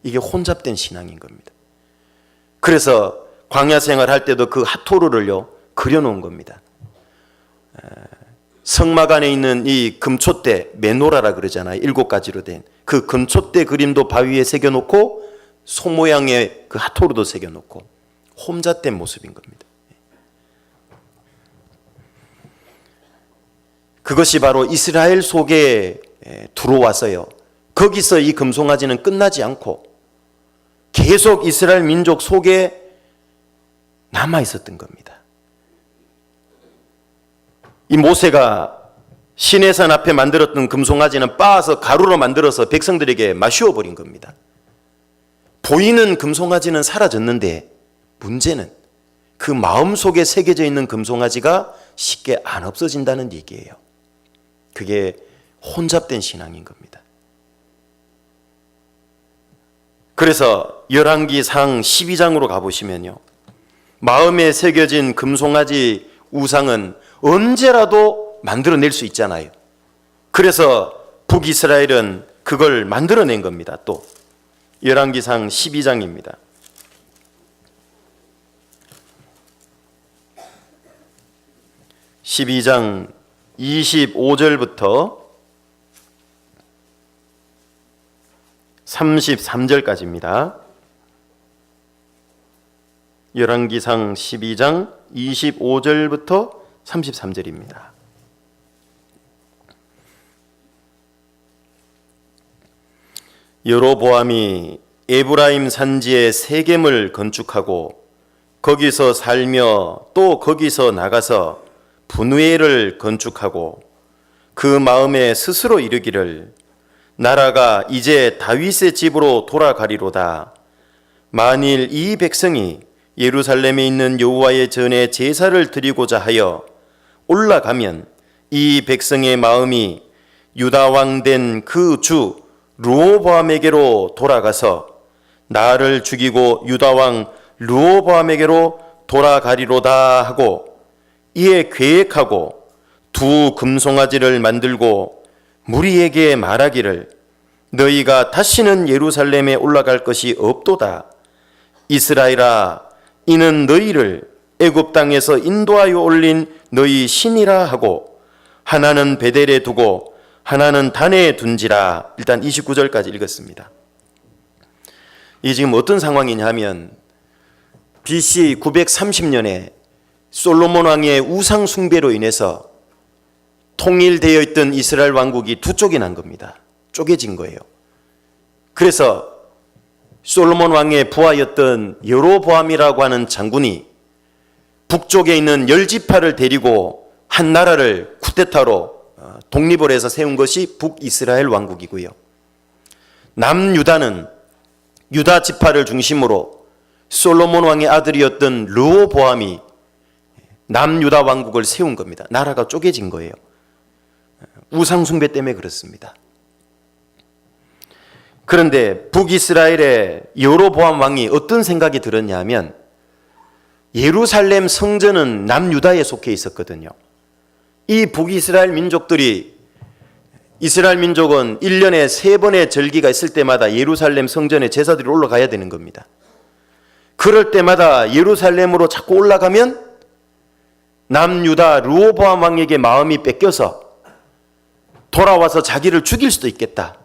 Speaker 2: 이게 혼잡된 신앙인 겁니다. 그래서 광야 생활할 때도 그 하토르를요 그려놓은 겁니다. 성막 안에 있는 이 금촛대, 메노라라 그러잖아요. 7가지로 된 그 금촛대 그림도 바위에 새겨놓고 소 모양의 그 하토르도 새겨놓고 혼잡된 모습인 겁니다. 그것이 바로 이스라엘 속에 들어와서요, 거기서 이 금송아지는 끝나지 않고 계속 이스라엘 민족 속에 남아 있었던 겁니다. 이 모세가 시내산 앞에 만들었던 금송아지는 빻아서 가루로 만들어서 백성들에게 마시워 버린 겁니다. 보이는 금송아지는 사라졌는데 문제는 그 마음속에 새겨져 있는 금송아지가 쉽게 안 없어진다는 얘기예요. 그게 혼잡된 신앙인 겁니다. 그래서 열왕기상 12장으로 가보시면요, 마음에 새겨진 금송아지 우상은 언제라도 만들어낼 수 있잖아요. 그래서 북이스라엘은 그걸 만들어낸 겁니다. 또 열왕기상 12장입니다. (12장 25절부터 33절까지입니다. 열왕기상 12장 25절부터 33절입니다. 여로보암이 에브라임 산지에 세겜을 건축하고 거기서 살며 또 거기서 나가서 분우엘을 건축하고 그 마음에 스스로 이르기를 나라가 이제 다윗의 집으로 돌아가리로다. 만일 이 백성이 예루살렘에 있는 여호와의 전에 제사를 드리고자 하여 올라가면 이 백성의 마음이 유다 왕 된 그 주 르호보암에게로 돌아가서 나를 죽이고 유다 왕 르호보암에게로 돌아가리로다 하고 이에 계획하고 두 금송아지를 만들고 무리에게 말하기를 너희가 다시는 예루살렘에 올라갈 것이 없도다. 이스라엘아, 이는 너희를 애굽 땅에서 인도하여 올린 너희 신이라 하고 하나는 베델에 두고 하나는 단에 둔지라. 일단 29절까지 읽었습니다. 이 지금 어떤 상황이냐 하면 BC 930년에 솔로몬 왕의 우상 숭배로 인해서 통일되어 있던 이스라엘 왕국이 두 쪽이 난 겁니다. 쪼개진 거예요. 그래서 솔로몬 왕의 부하였던 여로보암이라고 하는 장군이 북쪽에 있는 10지파를 데리고 한 나라를 쿠데타로 독립을 해서 세운 것이 북이스라엘 왕국이고요. 남유다는 유다 지파를 중심으로 솔로몬 왕의 아들이었던 르호보암이 남유다 왕국을 세운 겁니다. 나라가 쪼개진 거예요. 우상 숭배 때문에 그렇습니다. 그런데 북이스라엘의 여로보암 왕이 어떤 생각이 들었냐 하면 예루살렘 성전은 남유다에 속해 있었거든요. 이 북이스라엘 민족들이 이스라엘 민족은 1년에 3번의 절기가 있을 때마다 예루살렘 성전에 제사들이 올라가야 되는 겁니다. 그럴 때마다 예루살렘으로 자꾸 올라가면 남유다 르호보암 왕에게 마음이 뺏겨서 돌아와서 자기를 죽일 수도 있겠다.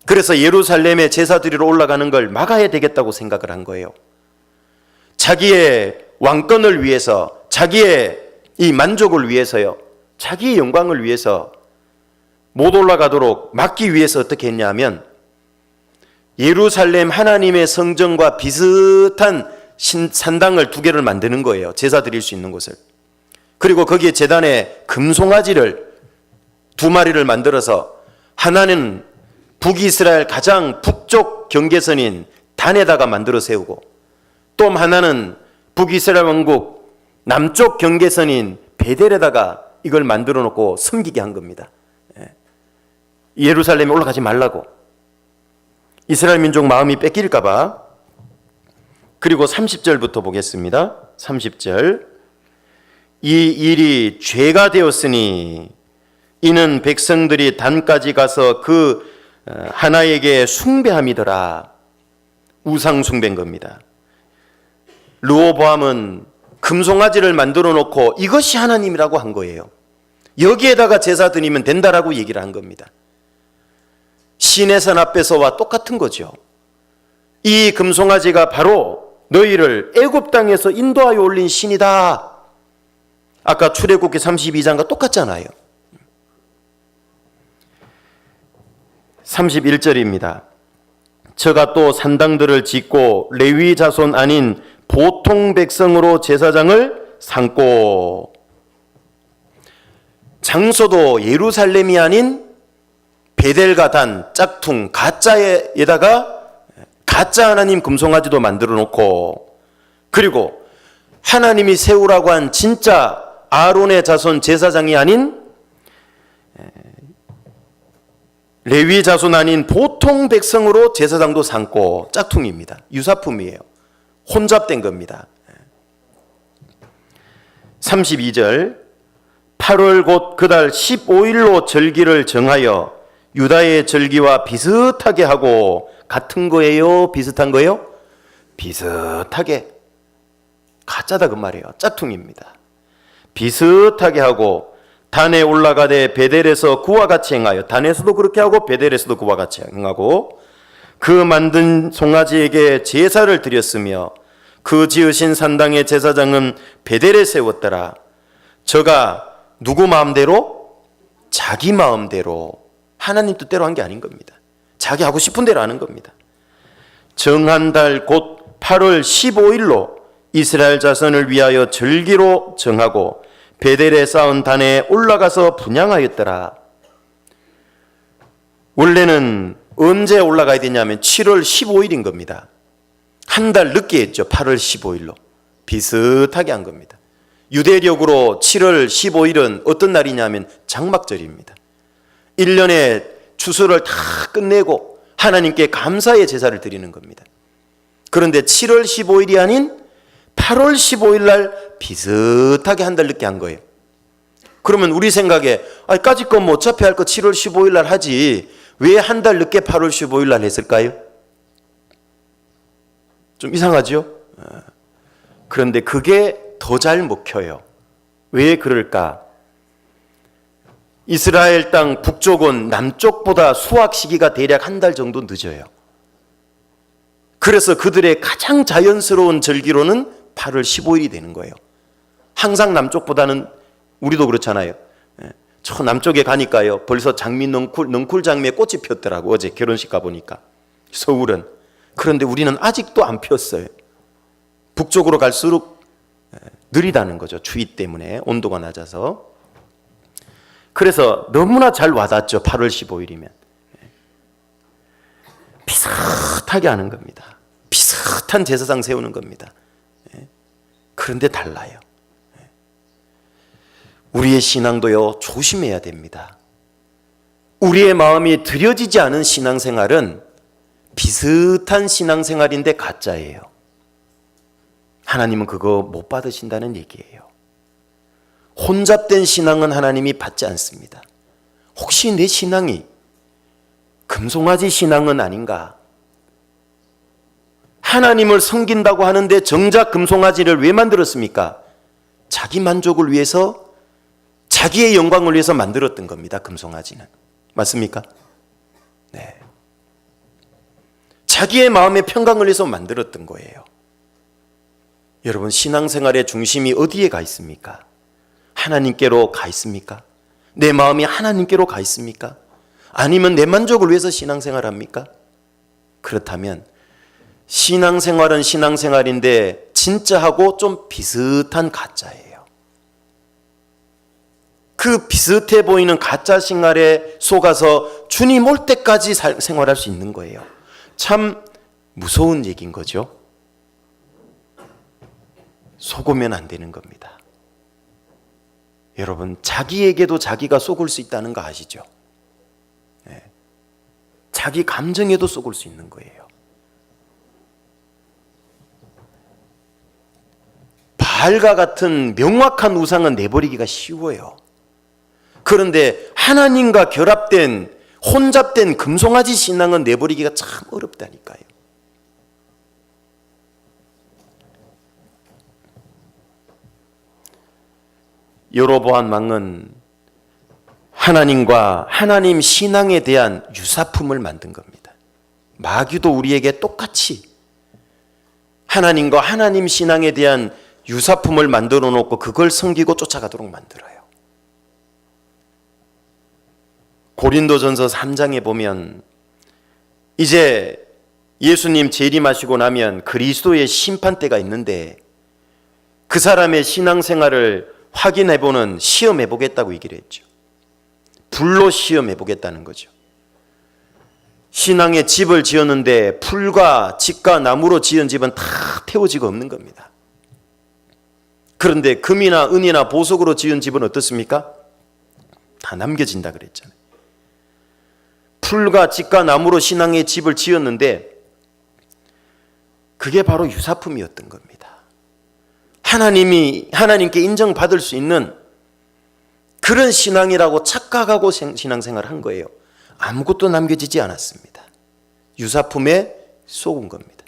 Speaker 2: 그래서 예루살렘에 제사 드리러 올라가는 걸 막아야 되겠다고 생각을 한 거예요. 자기의 왕권을 위해서, 자기의 이 만족을 위해서요, 자기의 영광을 위해서 못 올라가도록 막기 위해서 어떻게 했냐 하면 예루살렘 하나님의 성전과 비슷한 산당을 2개를 만드는 거예요. 제사 드릴 수 있는 곳을. 그리고 거기에 제단에 금송아지를 2마리를 만들어서 하나는 북이스라엘 가장 북쪽 경계선인 단에다가 만들어 세우고 또 하나는 북이스라엘 왕국 남쪽 경계선인 베델에다가 이걸 만들어 놓고 섬기게 한 겁니다. 예루살렘에 올라가지 말라고. 이스라엘 민족 마음이 뺏길까 봐. 그리고 30절부터 보겠습니다. 30절. 이 일이 죄가 되었으니 이는 백성들이 단까지 가서 그 하나에게 숭배함이더라. 우상 숭배인 겁니다. 르호보암은 금송아지를 만들어 놓고 이것이 하나님이라고 한 거예요. 여기에다가 제사 드리면 된다라고 얘기를 한 겁니다. 신의 산 앞에서와 똑같은 거죠. 이 금송아지가 바로 너희를 애굽 땅에서 인도하여 올린 신이다. 아까 출애굽기 32장과 똑같잖아요. 31절입니다. 저가 또 산당들을 짓고 레위 자손 아닌 보통 백성으로 제사장을 삼고 장소도 예루살렘이 아닌 베델과 단, 짝퉁, 가짜에다가 가짜 하나님 금송아지도 만들어 놓고 그리고 하나님이 세우라고 한 진짜 아론의 자손 제사장이 아닌 레위 자손 아닌 보통 백성으로 제사장도 삼고 짝퉁입니다. 유사품이에요. 혼잡된 겁니다. 32절 8월 곧 그달 15일로 절기를 정하여 유다의 절기와 비슷하게 하고 같은 거예요? 비슷한 거예요? 비슷하게. 가짜다 그 말이에요. 짝퉁입니다. 비슷하게 하고 단에 올라가되 베델에서 그와 같이 행하여, 단에서도 그렇게 하고 베델에서도 그와 같이 행하고 그 만든 송아지에게 제사를 드렸으며 그 지으신 산당의 제사장은 베델에 세웠더라. 저가 누구 마음대로? 자기 마음대로, 하나님 뜻대로 한 게 아닌 겁니다. 자기 하고 싶은 대로 하는 겁니다. 정한 달 곧 8월 15일로 이스라엘 자손을 위하여 절기로 정하고 베델에 쌓은 단에 올라가서 분향하였더라. 원래는 언제 올라가야 되냐면 7월 15일인 겁니다. 한 달 늦게 했죠. 8월 15일로. 비슷하게 한 겁니다. 유대력으로 7월 15일은 어떤 날이냐면 장막절입니다. 1년의 추수를 다 끝내고 하나님께 감사의 제사를 드리는 겁니다. 그런데 7월 15일이 아닌 8월 15일 날 비슷하게 한 달 늦게 한 거예요. 그러면 우리 생각에 까짓 건 뭐 어차피 할 거 7월 15일 날 하지 왜 한 달 늦게 8월 15일 날 했을까요? 좀 이상하죠? 그런데 그게 더 잘 먹혀요. 왜 그럴까? 이스라엘 땅 북쪽은 남쪽보다 수확 시기가 대략 한 달 정도 늦어요. 그래서 그들의 가장 자연스러운 절기로는 8월 15일이 되는 거예요. 항상 남쪽보다는, 우리도 그렇잖아요. 저 남쪽에 가니까요 벌써 장미 넝쿨 장미에 꽃이 폈더라고. 어제 결혼식 가보니까 서울은. 그런데 우리는 아직도 안 폈어요. 북쪽으로 갈수록 느리다는 거죠. 추위 때문에, 온도가 낮아서. 그래서 너무나 잘 와닿죠. 8월 15일이면 비슷하게 하는 겁니다. 비슷한 제사상 세우는 겁니다. 그런데 달라요. 우리의 신앙도요 조심해야 됩니다. 우리의 마음이 들여지지 않은 신앙생활은 비슷한 신앙생활인데 가짜예요. 하나님은 그거 못 받으신다는 얘기예요. 혼잡된 신앙은 하나님이 받지 않습니다. 혹시 내 신앙이 금송아지 신앙은 아닌가? 하나님을 섬긴다고 하는데 정작 금송아지를 왜 만들었습니까? 자기 만족을 위해서, 자기의 영광을 위해서 만들었던 겁니다. 금송아지는. 맞습니까? 네. 자기의 마음의 평강을 위해서 만들었던 거예요. 여러분, 신앙생활의 중심이 어디에 가 있습니까? 하나님께로 가 있습니까? 내 마음이 하나님께로 가 있습니까? 아니면 내 만족을 위해서 신앙생활 합니까? 그렇다면 신앙생활은 신앙생활인데 진짜하고 좀 비슷한 가짜예요. 그 비슷해 보이는 가짜 생활에 속아서 주님 올 때까지 생활할 수 있는 거예요. 참 무서운 얘기인 거죠. 속으면 안 되는 겁니다. 여러분, 자기에게도 자기가 속을 수 있다는 거 아시죠? 네. 자기 감정에도 속을 수 있는 거예요. 바알과 같은 명확한 우상은 내버리기가 쉬워요. 그런데 하나님과 결합된, 혼잡된 금송아지 신앙은 내버리기가 참 어렵다니까요. 여로보암 왕은 하나님과 하나님 신앙에 대한 유사품을 만든 겁니다. 마귀도 우리에게 똑같이 하나님과 하나님 신앙에 대한 유사품을 만들어 놓고 그걸 섬기고 쫓아가도록 만들어요. 고린도전서 3장에 보면 이제 예수님 재림하시고 나면 그리스도의 심판대가 있는데 그 사람의 신앙생활을 확인해보는, 시험해보겠다고 얘기를 했죠. 불로 시험해보겠다는 거죠. 신앙의 집을 지었는데 풀과 집과 나무로 지은 집은 다 태워지고 없는 겁니다. 그런데 금이나 은이나 보석으로 지은 집은 어떻습니까? 다 남겨진다 그랬잖아요. 풀과 집과 나무로 신앙의 집을 지었는데 그게 바로 유사품이었던 겁니다. 하나님께 인정받을 수 있는 그런 신앙이라고 착각하고 신앙생활을 한 거예요. 아무것도 남겨지지 않았습니다. 유사품에 속은 겁니다.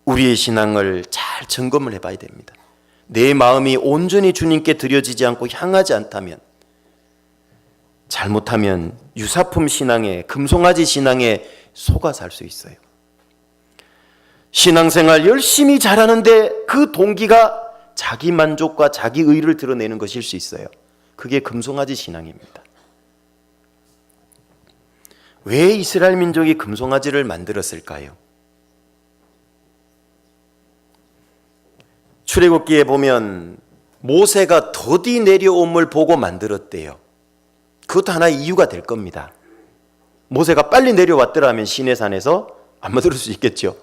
Speaker 2: 우리의 신앙을 잘 점검을 해봐야 됩니다. 내 마음이 온전히 주님께 드려지지 않고 향하지 않다면, 잘못하면 유사품 신앙에, 금송아지 신앙에 속아 살 수 있어요. 신앙생활 열심히 잘하는데 그 동기가 자기 만족과 자기 의를 드러내는 것일 수 있어요. 그게 금송아지 신앙입니다. 왜 이스라엘 민족이 금송아지를 만들었을까요? 출애굽기에 보면 모세가 더디 내려옴을 보고 만들었대요. 그것도 하나의 이유가 될 겁니다. 모세가 빨리 내려왔더라면 시내산에서 안 만들 수 있겠죠.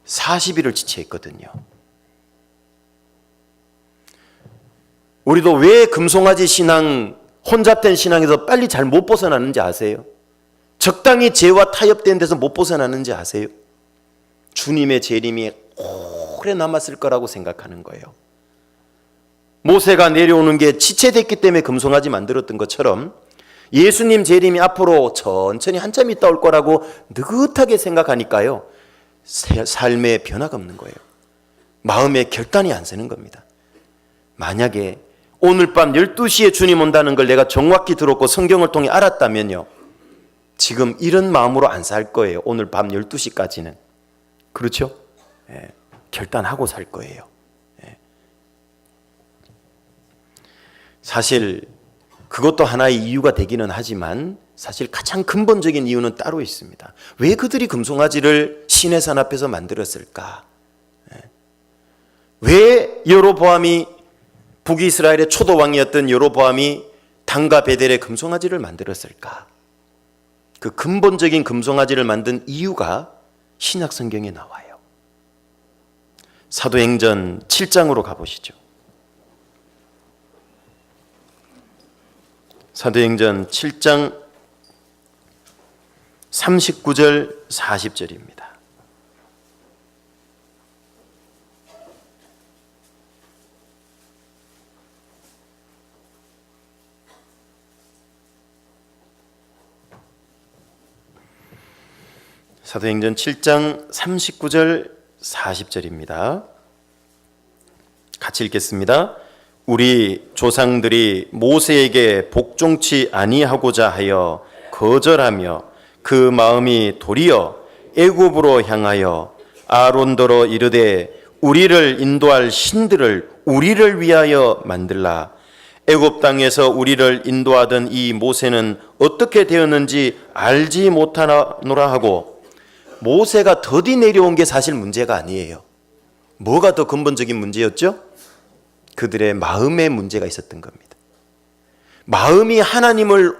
Speaker 2: 40일을 지체했거든요. 우리도 왜 금송아지 신앙, 혼잡된 신앙에서 빨리 잘 못 벗어나는지 아세요? 적당히 죄와 타협된 데서 못 벗어나는지 아세요? 주님의 재림이 오래 남았을 거라고 생각하는 거예요. 모세가 내려오는 게 지체됐기 때문에 금송아지 만들었던 것처럼 예수님 재림이 앞으로 천천히 한참 있다 올 거라고 느긋하게 생각하니까요, 삶에 변화가 없는 거예요. 마음에 결단이 안 서는 겁니다. 만약에 오늘 밤 12시에 주님 온다는 걸 내가 정확히 들었고 성경을 통해 알았다면요, 지금 이런 마음으로 안 살 거예요. 오늘 밤 12시까지는. 그렇죠? 결단하고 살 거예요. 사실 그것도 하나의 이유가 되기는 하지만 사실 가장 근본적인 이유는 따로 있습니다. 왜 그들이 금송아지를 시내산 앞에서 만들었을까? 왜 여로보암이, 북이스라엘의 초도왕이었던 여로보암이 단과 베델에 금송아지를 만들었을까? 그 근본적인 금송아지를 만든 이유가 신약 성경에 나와요. 사도행전 7장으로 가보시죠. 사도행전 7장 39절 40절입니다. 사도행전 7장 39절 40절입니다. 같이 읽겠습니다. 우리 조상들이 모세에게 복종치 아니하고자 하여 거절하며 그 마음이 도리어 애굽으로 향하여 아론더러 이르되 우리를 인도할 신들을 우리를 위하여 만들라. 애굽 땅에서 우리를 인도하던 이 모세는 어떻게 되었는지 알지 못하노라 하고, 모세가 더디 내려온 게 사실 문제가 아니에요. 뭐가 더 근본적인 문제였죠? 그들의 마음에 문제가 있었던 겁니다. 마음이 하나님을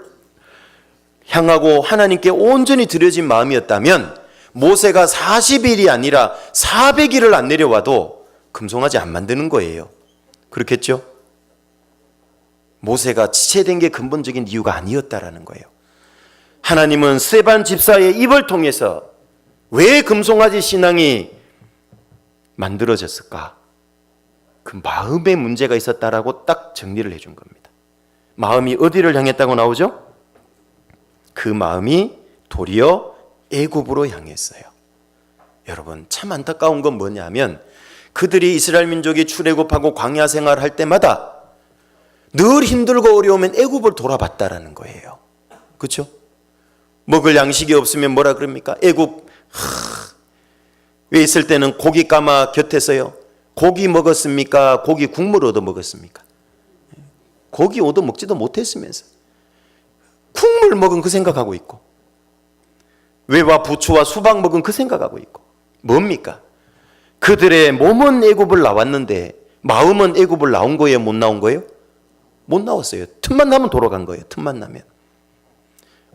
Speaker 2: 향하고 하나님께 온전히 드려진 마음이었다면 모세가 40일이 아니라 400일을 안 내려와도 금송아지 안 만드는 거예요. 그렇겠죠? 모세가 지체된 게 근본적인 이유가 아니었다라는 거예요. 하나님은 스데반 집사의 입을 통해서 왜 금송아지 신앙이 만들어졌을까? 그 마음에 문제가 있었다라고 딱 정리를 해준 겁니다. 마음이 어디를 향했다고 나오죠? 그 마음이 도리어 애굽으로 향했어요. 여러분, 참 안타까운 건 뭐냐면 그들이 이스라엘 민족이 출애굽하고 광야 생활할 때마다 늘 힘들고 어려우면 애굽을 돌아봤다라는 거예요. 그렇죠? 먹을 양식이 없으면 뭐라 그럽니까? 애굽 왜 있을 때는 고기 까마 곁에서요, 고기 먹었습니까? 고기 국물 얻어 먹었습니까? 고기 얻어 먹지도 못했으면서 국물 먹은 그 생각하고 있고, 외와 부추와 수박 먹은 그 생각하고 있고, 뭡니까? 그들의 몸은 애굽을 나왔는데 마음은 애굽을 나온 거예요? 못 나온 거예요? 못 나왔어요. 틈만 나면 돌아간 거예요. 틈만 나면.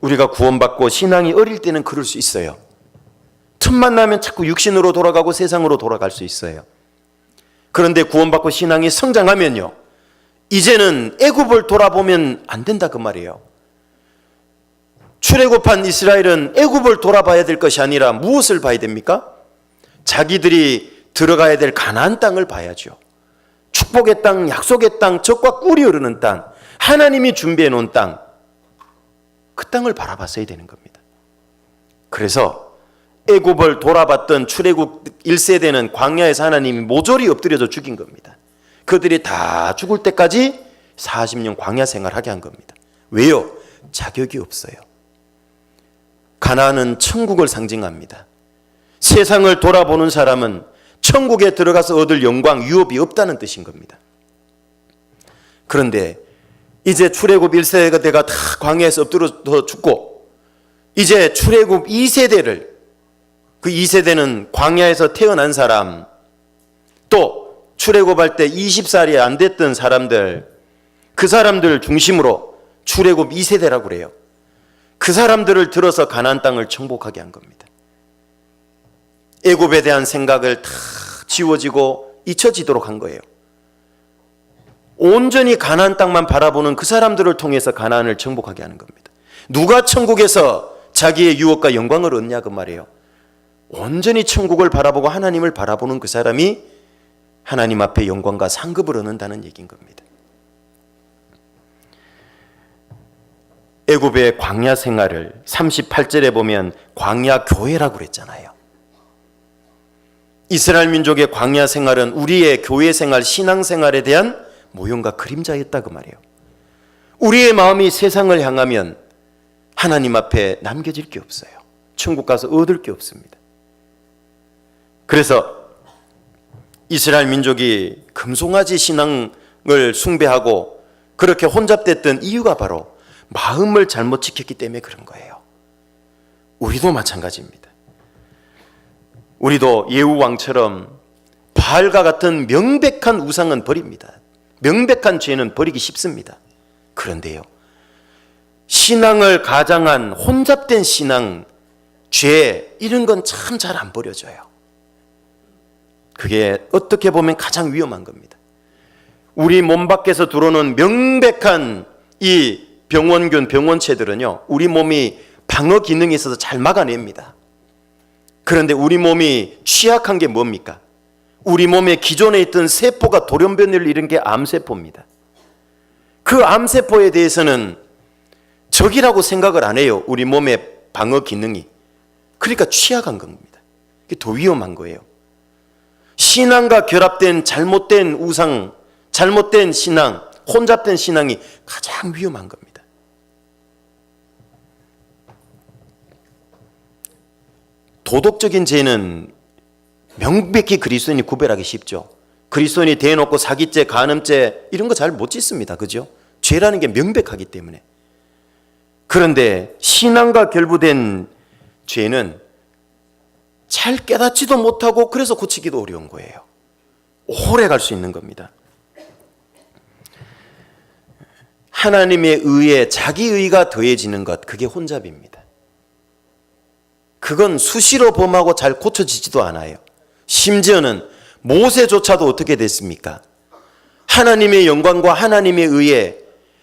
Speaker 2: 우리가 구원받고 신앙이 어릴 때는 그럴 수 있어요. 틈만 나면 자꾸 육신으로 돌아가고 세상으로 돌아갈 수 있어요. 그런데 구원받고 신앙이 성장하면요, 이제는 애굽을 돌아보면 안 된다 그 말이에요. 출애굽한 이스라엘은 애굽을 돌아봐야 될 것이 아니라 무엇을 봐야 됩니까? 자기들이 들어가야 될 가나안 땅을 봐야죠. 축복의 땅, 약속의 땅, 젖과 꿀이 흐르는 땅, 하나님이 준비해 놓은 땅, 그 땅을 바라봤어야 되는 겁니다. 그래서 애굽을 돌아봤던 출애굽 1세대는 광야에서 하나님이 모조리 엎드려져 죽인 겁니다. 그들이 다 죽을 때까지 40년 광야 생활하게 한 겁니다. 왜요? 자격이 없어요. 가나안은 천국을 상징합니다. 세상을 돌아보는 사람은 천국에 들어가서 얻을 영광, 유업이 없다는 뜻인 겁니다. 그런데 이제 출애굽 1세대가 다 광야에서 엎드려 죽고 이제 출애굽 2세대를, 그 2세대는 광야에서 태어난 사람, 또 출애굽할 때 20살이 안 됐던 사람들, 그 사람들 중심으로 출애굽 2세대라고 그래요. 그 사람들을 들어서 가나안 땅을 정복하게 한 겁니다. 애굽에 대한 생각을 다 지워지고 잊혀지도록 한 거예요. 온전히 가나안 땅만 바라보는 그 사람들을 통해서 가나안을 정복하게 하는 겁니다. 누가 천국에서 자기의 유업과 영광을 얻냐 그 말이에요. 온전히 천국을 바라보고 하나님을 바라보는 그 사람이 하나님 앞에 영광과 상급을 얻는다는 얘기인 겁니다. 애굽의 광야 생활을 38절에 보면 광야 교회라고 그랬잖아요. 이스라엘 민족의 광야 생활은 우리의 교회 생활, 신앙 생활에 대한 모형과 그림자였다 그 말이에요. 우리의 마음이 세상을 향하면 하나님 앞에 남겨질 게 없어요. 천국 가서 얻을 게 없습니다. 그래서 이스라엘 민족이 금송아지 신앙을 숭배하고 그렇게 혼잡됐던 이유가 바로 마음을 잘못 지켰기 때문에 그런 거예요. 우리도 마찬가지입니다. 우리도 예후 왕처럼 바알과 같은 명백한 우상은 버립니다. 명백한 죄는 버리기 쉽습니다. 그런데요, 신앙을 가장한 혼잡된 신앙, 죄, 이런 건 참 잘 안 버려져요. 그게 어떻게 보면 가장 위험한 겁니다. 우리 몸 밖에서 들어오는 명백한 이 병원균, 병원체들은요, 우리 몸이 방어 기능이 있어서 잘 막아냅니다. 그런데 우리 몸이 취약한 게 뭡니까? 우리 몸에 기존에 있던 세포가 돌연변이를 이룬 게 암세포입니다. 그 암세포에 대해서는 적이라고 생각을 안 해요. 우리 몸의 방어 기능이. 그러니까 취약한 겁니다. 그게 더 위험한 거예요. 신앙과 결합된 잘못된 우상, 잘못된 신앙, 혼잡된 신앙이 가장 위험한 겁니다. 도덕적인 죄는 명백히 그리스도인이 구별하기 쉽죠. 그리스도인이 대놓고 사기죄, 간음죄 이런 거 잘 못 짓습니다. 그죠? 죄라는 게 명백하기 때문에. 그런데 신앙과 결부된 죄는 잘 깨닫지도 못하고 그래서 고치기도 어려운 거예요. 오래 갈 수 있는 겁니다. 하나님의 의에 자기 의가 더해지는 것, 그게 혼잡입니다. 그건 수시로 범하고 잘 고쳐지지도 않아요. 심지어는 모세조차도 어떻게 됐습니까? 하나님의 영광과 하나님의 의에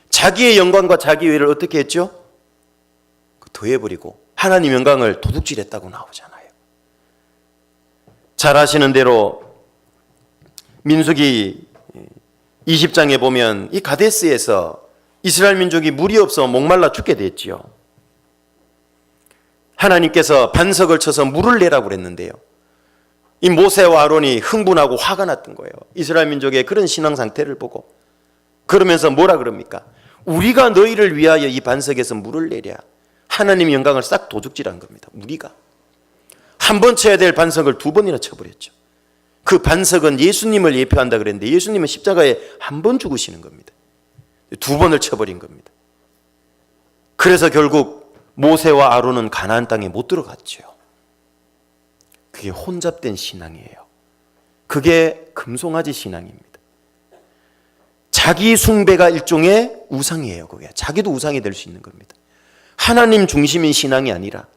Speaker 2: 자기의 영광과 자기 의를 어떻게 했죠? 더해버리고 하나님 영광을 도둑질했다고 나오잖아요. 잘 아시는 대로 민수기 20장에 보면 이 가데스에서 이스라엘 민족이 물이 없어 목말라 죽게 됐지요. 하나님께서 반석을 쳐서 물을 내라고 그랬는데요, 이 모세와 아론이 흥분하고 화가 났던 거예요. 이스라엘 민족의 그런 신앙 상태를 보고. 그러면서 뭐라 그럽니까? 우리가 너희를 위하여 이 반석에서 물을 내랴. 하나님의 영광을 싹 도둑질한 겁니다. 우리가 한 번 쳐야 될 반석을 두 번이나 쳐버렸죠. 그 반석은 예수님을 예표한다 그랬는데 예수님은 십자가에 한 번 죽으시는 겁니다. 두 번을 쳐버린 겁니다. 그래서 결국 모세와 아론은 가나안 땅에 못 들어갔죠. 그게 혼잡된 신앙이에요. 그게 금송아지 신앙입니다. 자기 숭배가 일종의 우상이에요. 그게 자기도 우상이 될 수 있는 겁니다. 하나님 중심인 신앙이 아니라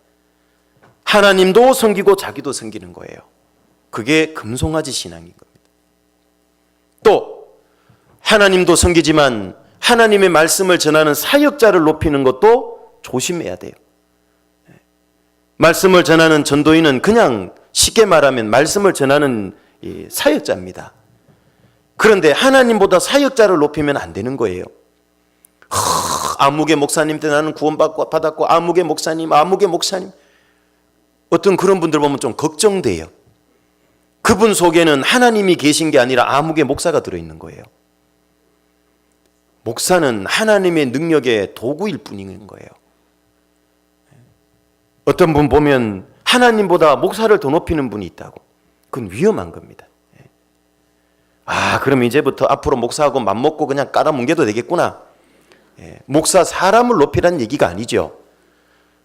Speaker 2: 하나님도 섬기고 자기도 섬기는 거예요. 그게 금송아지 신앙인 겁니다. 또 하나님도 섬기지만 하나님의 말씀을 전하는 사역자를 높이는 것도 조심해야 돼요. 말씀을 전하는 전도인은 그냥 쉽게 말하면 말씀을 전하는 사역자입니다. 그런데 하나님보다 사역자를 높이면 안 되는 거예요. 아무개 목사님 때 나는 구원받았고 아무개 목사님 어떤 그런 분들 보면 좀 걱정돼요. 그분 속에는 하나님이 계신 게 아니라 아무개 목사가 들어있는 거예요. 목사는 하나님의 능력의 도구일 뿐인 거예요. 어떤 분 보면 하나님보다 목사를 더 높이는 분이 있다고. 그건 위험한 겁니다. 그럼 이제부터 앞으로 목사하고 맘먹고 그냥 깔아뭉개도 되겠구나. 목사 사람을 높이라는 얘기가 아니죠.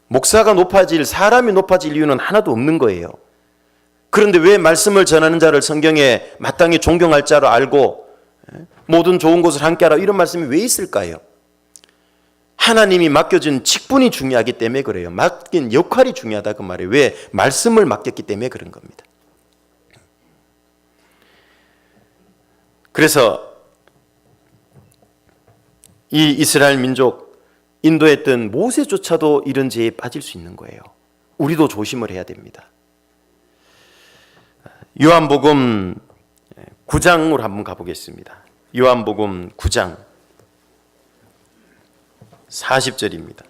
Speaker 2: 목사가 높아질, 사람이 높아질 이유는 하나도 없는 거예요. 그런데 왜 말씀을 전하는 자를 성경에 마땅히 존경할 자로 알고 모든 좋은 것을 함께하라 이런 말씀이 왜 있을까요? 하나님이 맡겨준 직분이 중요하기 때문에 그래요. 맡긴 역할이 중요하다 그 말이에요. 왜? 말씀을 맡겼기 때문에 그런 겁니다. 그래서 이 이스라엘 민족 인도했던 모세조차도 이런 죄에 빠질 수 있는 거예요. 우리도 조심을 해야 됩니다. 요한복음 9장으로 한번 가보겠습니다. 요한복음 9장 40절입니다.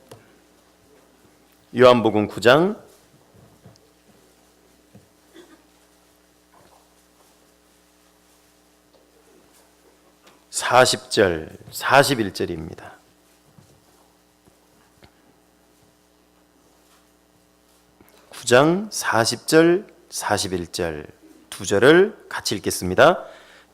Speaker 2: 요한복음 9장 40절, 41절입니다. (9장) 40절, 41절 두 절을 같이 읽겠습니다.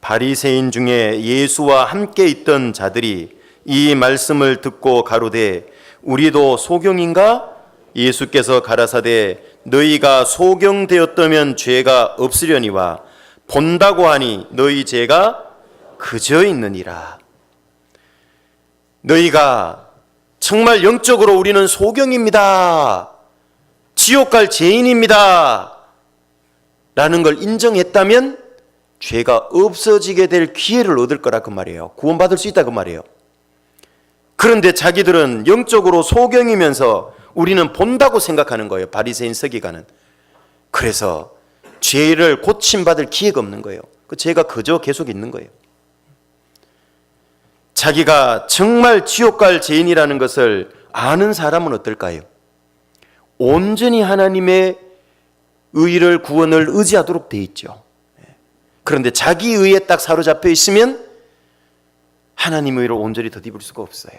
Speaker 2: 바리새인 중에 예수와 함께 있던 자들이 이 말씀을 듣고 가로되 우리도 소경인가? 예수께서 가라사대 너희가 소경되었다면 죄가 없으려니와 본다고 하니 너희 죄가 그저 있느니라. 너희가 정말 영적으로 우리는 소경입니다, 지옥 갈 죄인입니다 라는 걸 인정했다면 죄가 없어지게 될 기회를 얻을 거라 그 말이에요. 구원받을 수 있다 그 말이에요. 그런데 자기들은 영적으로 소경이면서 우리는 본다고 생각하는 거예요. 바리새인 서기관은. 그래서 죄를 고침받을 기회가 없는 거예요. 그 죄가 그저 계속 있는 거예요. 자기가 정말 지옥 갈 죄인이라는 것을 아는 사람은 어떨까요? 온전히 하나님의 의를, 구원을 의지하도록 되어 있죠. 그런데 자기 의에 딱 사로잡혀 있으면 하나님의 의를 온전히 덧입을 수가 없어요.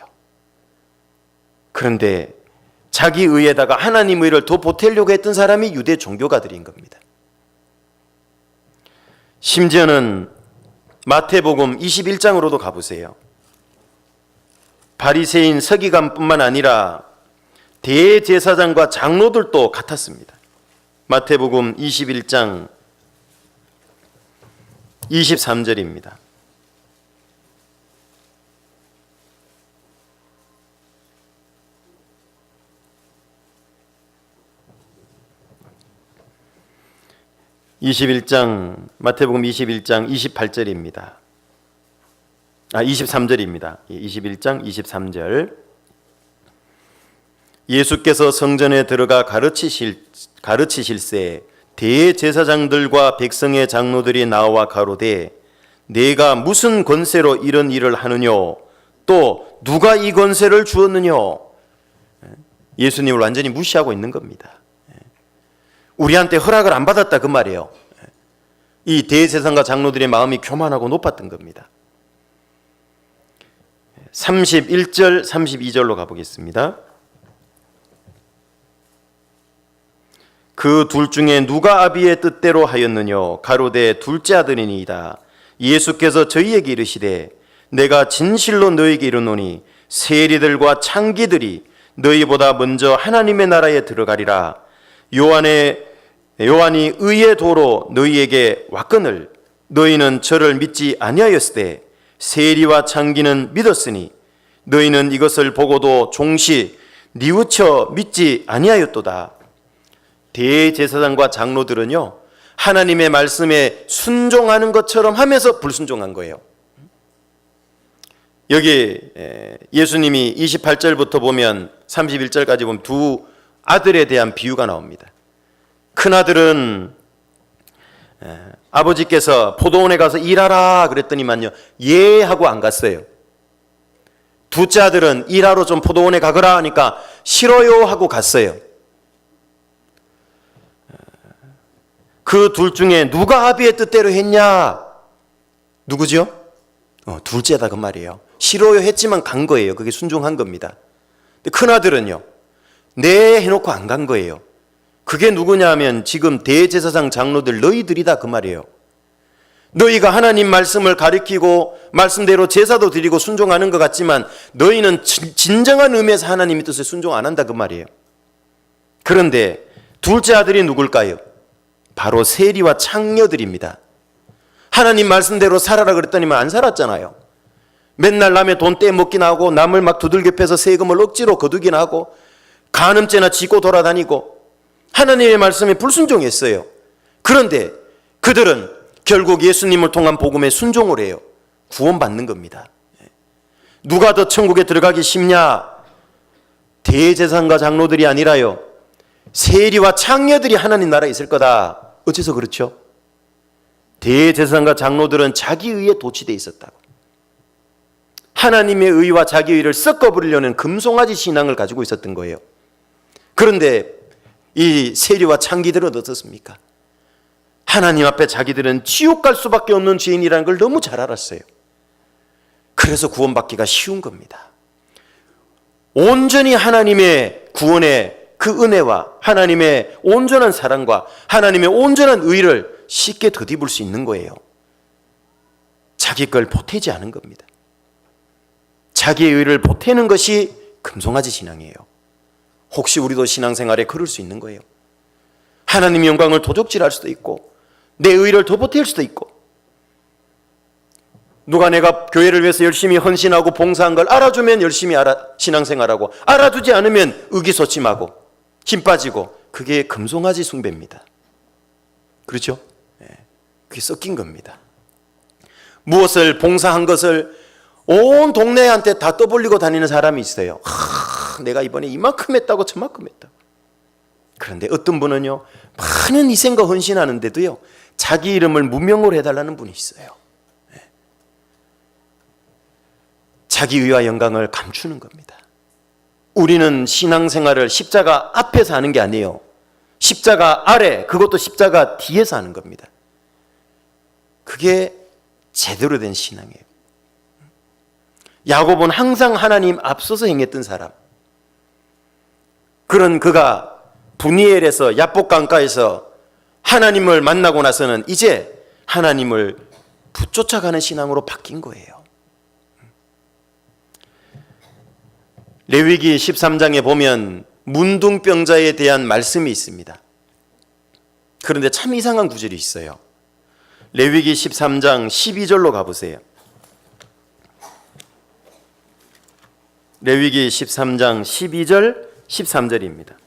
Speaker 2: 그런데 자기 의에다가 하나님의 의를 더 보태려고 했던 사람이 유대 종교가들인 겁니다. 심지어는 마태복음 21장으로도 가보세요. 바리새인 서기관뿐만 아니라 대제사장과 장로들도 같았습니다. 마태복음 21장 23절입니다. 마태복음 21장 28절입니다. 23절입니다. 21장 23절. 예수께서 성전에 들어가 가르치실세 대제사장들과 백성의 장로들이 나와 가로되 내가 무슨 권세로 이런 일을 하느뇨? 또 누가 이 권세를 주었느뇨? 예수님을 완전히 무시하고 있는 겁니다. 우리한테 허락을 안 받았다 그 말이에요. 이 대제사장과 장로들의 마음이 교만하고 높았던 겁니다. 31절 32절로 가보겠습니다. 그 둘 중에 누가 아비의 뜻대로 하였느뇨? 가로되 둘째 아들이니이다. 예수께서 저희에게 이르시되 내가 진실로 너희에게 이르노니 세리들과 창기들이 너희보다 먼저 하나님의 나라에 들어가리라. 요한이 의의 도로 너희에게 왔거늘 너희는 저를 믿지 아니하였으되 세리와 창기는 믿었으니 너희는 이것을 보고도 종시 뉘우쳐 믿지 아니하였도다. 대제사장과 장로들은요 하나님의 말씀에 순종하는 것처럼 하면서 불순종한 거예요. 여기 예수님이 28절부터 보면 31절까지 보면 두 아들에 대한 비유가 나옵니다. 큰아들은 아버지께서 포도원에 가서 일하라 그랬더니만요 예 하고 안 갔어요. 둘째 아들은 일하러 좀 포도원에 가거라 하니까 싫어요 하고 갔어요. 그 둘 중에 누가 아비의 뜻대로 했냐? 누구죠? 둘째다 그 말이에요. 싫어요 했지만 간 거예요. 그게 순종한 겁니다. 근데 큰아들은요, 네 해놓고 안 간 거예요. 그게 누구냐 하면 지금 대제사장 장로들 너희들이다 그 말이에요. 너희가 하나님 말씀을 가리키고 말씀대로 제사도 드리고 순종하는 것 같지만 너희는 진정한 의미에서 하나님의 뜻을 순종 안 한다 그 말이에요. 그런데 둘째 아들이 누굴까요? 바로 세리와 창녀들입니다. 하나님 말씀대로 살아라 그랬더니만 안 살았잖아요. 맨날 남의 돈 떼먹기나 하고 남을 막 두들겨 패서 세금을 억지로 거두기나 하고 간음죄나 지고 돌아다니고 하나님의 말씀에 불순종했어요. 그런데 그들은 결국 예수님을 통한 복음에 순종을 해요. 구원받는 겁니다. 누가 더 천국에 들어가기 쉽냐? 대제사장과 장로들이 아니라요, 세리와 창녀들이 하나님 나라에 있을 거다. 어째서 그렇죠? 대제사장과 장로들은 자기 의에 도취되어 있었다고. 하나님의 의와 자기 의를 섞어버리려는 금송아지 신앙을 가지고 있었던 거예요. 그런데 이 세리와 창기들은 어떻습니까? 하나님 앞에 자기들은 지옥 갈 수밖에 없는 죄인이라는 걸 너무 잘 알았어요. 그래서 구원받기가 쉬운 겁니다. 온전히 하나님의 구원의 그 은혜와 하나님의 온전한 사랑과 하나님의 온전한 의를 쉽게 덧입을 수 있는 거예요. 자기 걸 보태지 않은 겁니다. 자기의 의를 보태는 것이 금송아지 신앙이에요. 혹시 우리도 신앙생활에 그럴 수 있는 거예요. 하나님의 영광을 도적질할 수도 있고 내 의를 더 보탤 수도 있고, 누가 내가 교회를 위해서 열심히 헌신하고 봉사한 걸 알아주면 열심히 신앙생활하고, 알아주지 않으면 의기소침하고 힘 빠지고, 그게 금송아지 숭배입니다. 그렇죠? 그게 섞인 겁니다. 무엇을 봉사한 것을 온 동네한테 다 떠벌리고 다니는 사람이 있어요. 내가 이번에 이만큼 했다고 저만큼 했다고. 그런데 어떤 분은요, 많은 희생과 헌신하는데도요, 자기 이름을 무명으로 해달라는 분이 있어요. 자기 의와 영광을 감추는 겁니다. 우리는 신앙생활을 십자가 앞에서 하는 게 아니에요. 십자가 아래, 그것도 십자가 뒤에서 하는 겁니다. 그게 제대로 된 신앙이에요. 야곱은 항상 하나님 앞서서 행했던 사람. 그런 그가 분이엘에서 야복 강가에서 하나님을 만나고 나서는 이제 하나님을 붙쫓아가는 신앙으로 바뀐 거예요. 레위기 13장에 보면 문둥병자에 대한 말씀이 있습니다. 그런데 참 이상한 구절이 있어요. 레위기 13장 12절로 가보세요. 레위기 13장 12절 13절입니다.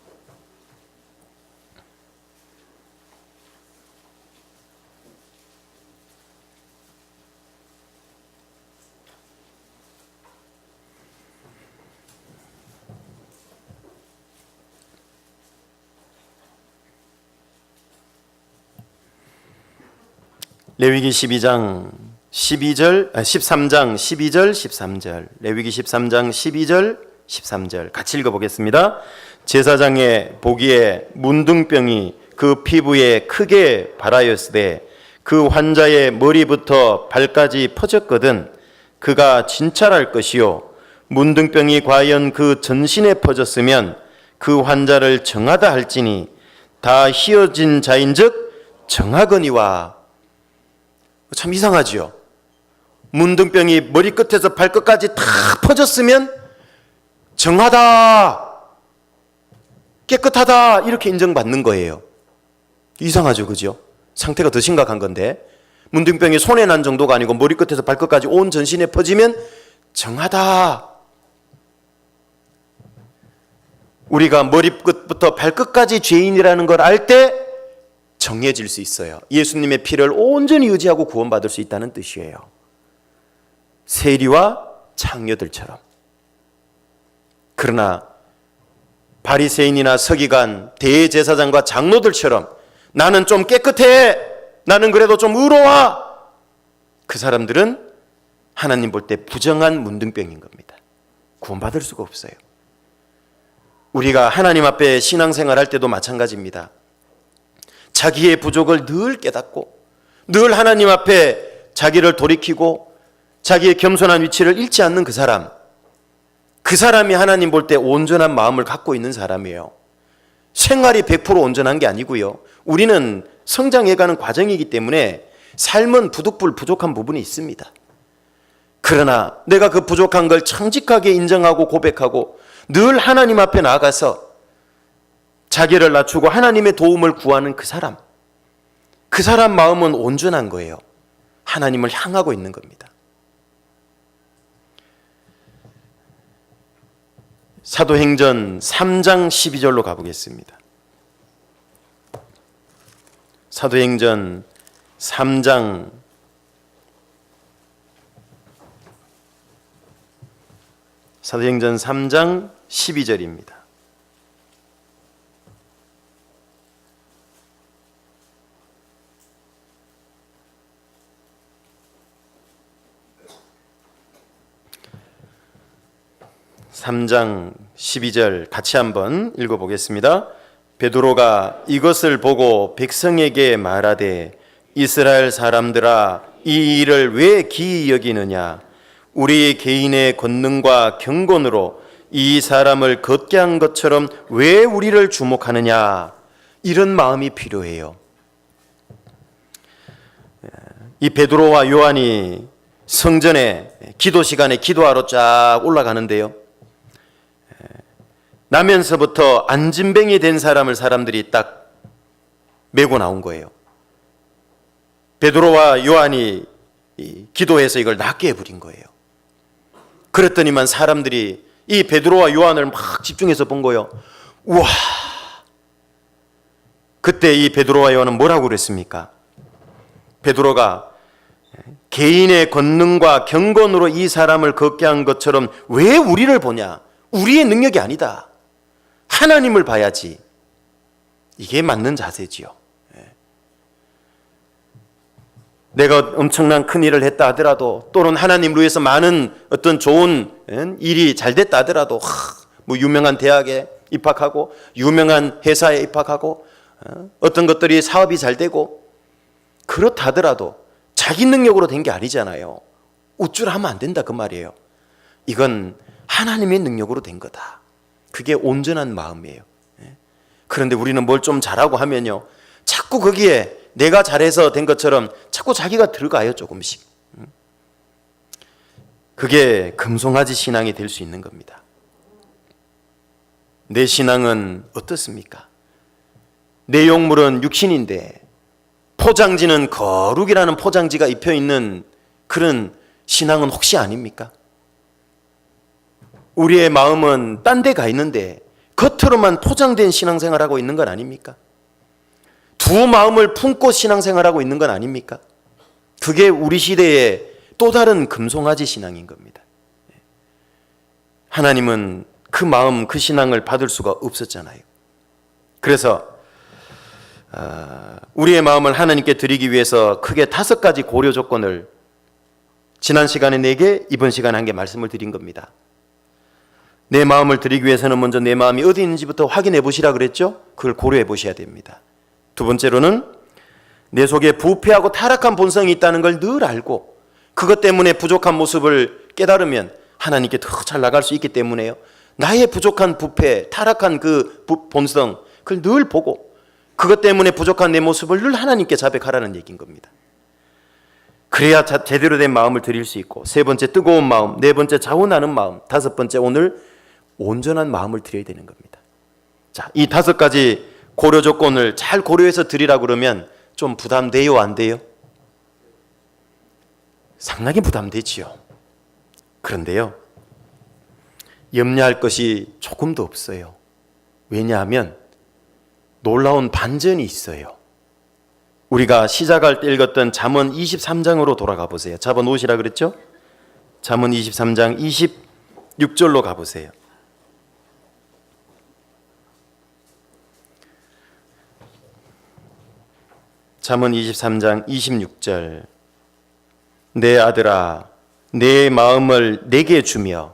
Speaker 2: 레위기 13장 12절 13절 레위기 13장 12절 13절 같이 읽어보겠습니다. 제사장의 보기에 문둥병이 그 피부에 크게 발하였으되 그 환자의 머리부터 발까지 퍼졌거든 그가 진찰할 것이요 문둥병이 과연 그 전신에 퍼졌으면 그 환자를 정하다 할지니 다 희어진 자인즉 정하거니와. 참 이상하지요. 문둥병이 머리끝에서 발끝까지 다 퍼졌으면 정하다, 깨끗하다 이렇게 인정받는 거예요. 이상하죠, 그죠? 상태가 더 심각한 건데 문둥병이 손에 난 정도가 아니고 머리끝에서 발끝까지 온 전신에 퍼지면 정하다. 우리가 머리끝부터 발끝까지 죄인이라는 걸 알 때 정해질 수 있어요. 예수님의 피를 온전히 의지하고 구원받을 수 있다는 뜻이에요. 세리와 창녀들처럼. 그러나 바리새인이나 서기관, 대제사장과 장로들처럼 나는 좀 깨끗해, 나는 그래도 좀 의로워, 그 사람들은 하나님 볼 때 부정한 문둥병인 겁니다. 구원받을 수가 없어요. 우리가 하나님 앞에 신앙생활 할 때도 마찬가지입니다. 자기의 부족을 늘 깨닫고 늘 하나님 앞에 자기를 돌이키고 자기의 겸손한 위치를 잃지 않는 그 사람이 하나님 볼 때 온전한 마음을 갖고 있는 사람이에요. 생활이 100% 온전한 게 아니고요. 우리는 성장해가는 과정이기 때문에 삶은 부족한 부분이 있습니다. 그러나 내가 그 부족한 걸 청직하게 인정하고 고백하고 늘 하나님 앞에 나아가서 자기를 낮추고 하나님의 도움을 구하는 그 사람 마음은 온전한 거예요. 하나님을 향하고 있는 겁니다. 사도행전 3장 12절로 가보겠습니다. 사도행전 3장 12절입니다. (3장 12절) 같이 한번 읽어보겠습니다. 베드로가 이것을 보고 백성에게 말하되 이스라엘 사람들아 이 일을 왜 기이 여기느냐 우리 개인의 권능과 경건으로 이 사람을 걷게 한 것처럼 왜 우리를 주목하느냐 이런 마음이 필요해요. 이 베드로와 요한이 성전에 기도 시간에 기도하러 쫙 올라가는데요. 나면서부터 안진뱅이 된 사람들이 딱 메고 나온 거예요. 베드로와 요한이 기도해서 이걸 낫게 해버린 거예요. 그랬더니만 사람들이 이 베드로와 요한을 막 집중해서 본 거예요. 우와! 그때 이 베드로와 요한은 뭐라고 그랬습니까? 베드로가 개인의 권능과 경건으로 이 사람을 걷게 한 것처럼 왜 우리를 보냐? 우리의 능력이 아니다. 하나님을 봐야지. 이게 맞는 자세지요. 내가 엄청난 큰 일을 했다 하더라도 또는 하나님을 위해서 많은 어떤 좋은 일이 잘 됐다 하더라도 뭐 유명한 대학에 입학하고 유명한 회사에 입학하고 어떤 것들이 사업이 잘 되고 그렇다 하더라도 자기 능력으로 된 게 아니잖아요. 우쭐하면 안 된다 그 말이에요. 이건 하나님의 능력으로 된 거다. 그게 온전한 마음이에요. 그런데 우리는 뭘 좀 잘하고 하면요 자꾸 거기에 내가 잘해서 된 것처럼 자꾸 자기가 들어가요. 조금씩. 그게 금송아지 신앙이 될 수 있는 겁니다. 내 신앙은 어떻습니까? 내 용물은 육신인데 포장지는 거룩이라는 포장지가 입혀있는 그런 신앙은 혹시 아닙니까? 우리의 마음은 딴 데 가 있는데 겉으로만 포장된 신앙생활하고 있는 건 아닙니까? 두 마음을 품고 신앙생활하고 있는 건 아닙니까? 그게 우리 시대의 또 다른 금송아지 신앙인 겁니다. 하나님은 그 마음, 그 신앙을 받을 수가 없었잖아요. 그래서 우리의 마음을 하나님께 드리기 위해서 크게 5가지 고려 조건을 지난 시간에 4개, 이번 시간에 1개 말씀을 드린 겁니다. 내 마음을 드리기 위해서는 먼저 내 마음이 어디 있는지부터 확인해 보시라 그랬죠? 그걸 고려해 보셔야 됩니다. 두 번째로는 내 속에 부패하고 타락한 본성이 있다는 걸 늘 알고 그것 때문에 부족한 모습을 깨달으면 하나님께 더 잘 나갈 수 있기 때문에요. 나의 부족한 부패, 타락한 그 본성 그걸 늘 보고 그것 때문에 부족한 내 모습을 늘 하나님께 자백하라는 얘기인 겁니다. 그래야 제대로 된 마음을 드릴 수 있고 세 번째 뜨거운 마음, 네 번째 자원하는 마음, 다섯 번째 오늘 온전한 마음을 드려야 되는 겁니다. 자, 이 5가지 고려 조건을 잘 고려해서 드리라 그러면 좀 부담돼요, 안 돼요? 상당히 부담되지요. 그런데요, 염려할 것이 조금도 없어요. 왜냐하면 놀라운 반전이 있어요. 우리가 시작할 때 읽었던 잠언 23장으로 돌아가 보세요. 잡아 놓으시라 그랬죠? 잠언 23장 26절로 가보세요. 잠언 23장 26절 내 아들아 내 마음을 내게 주며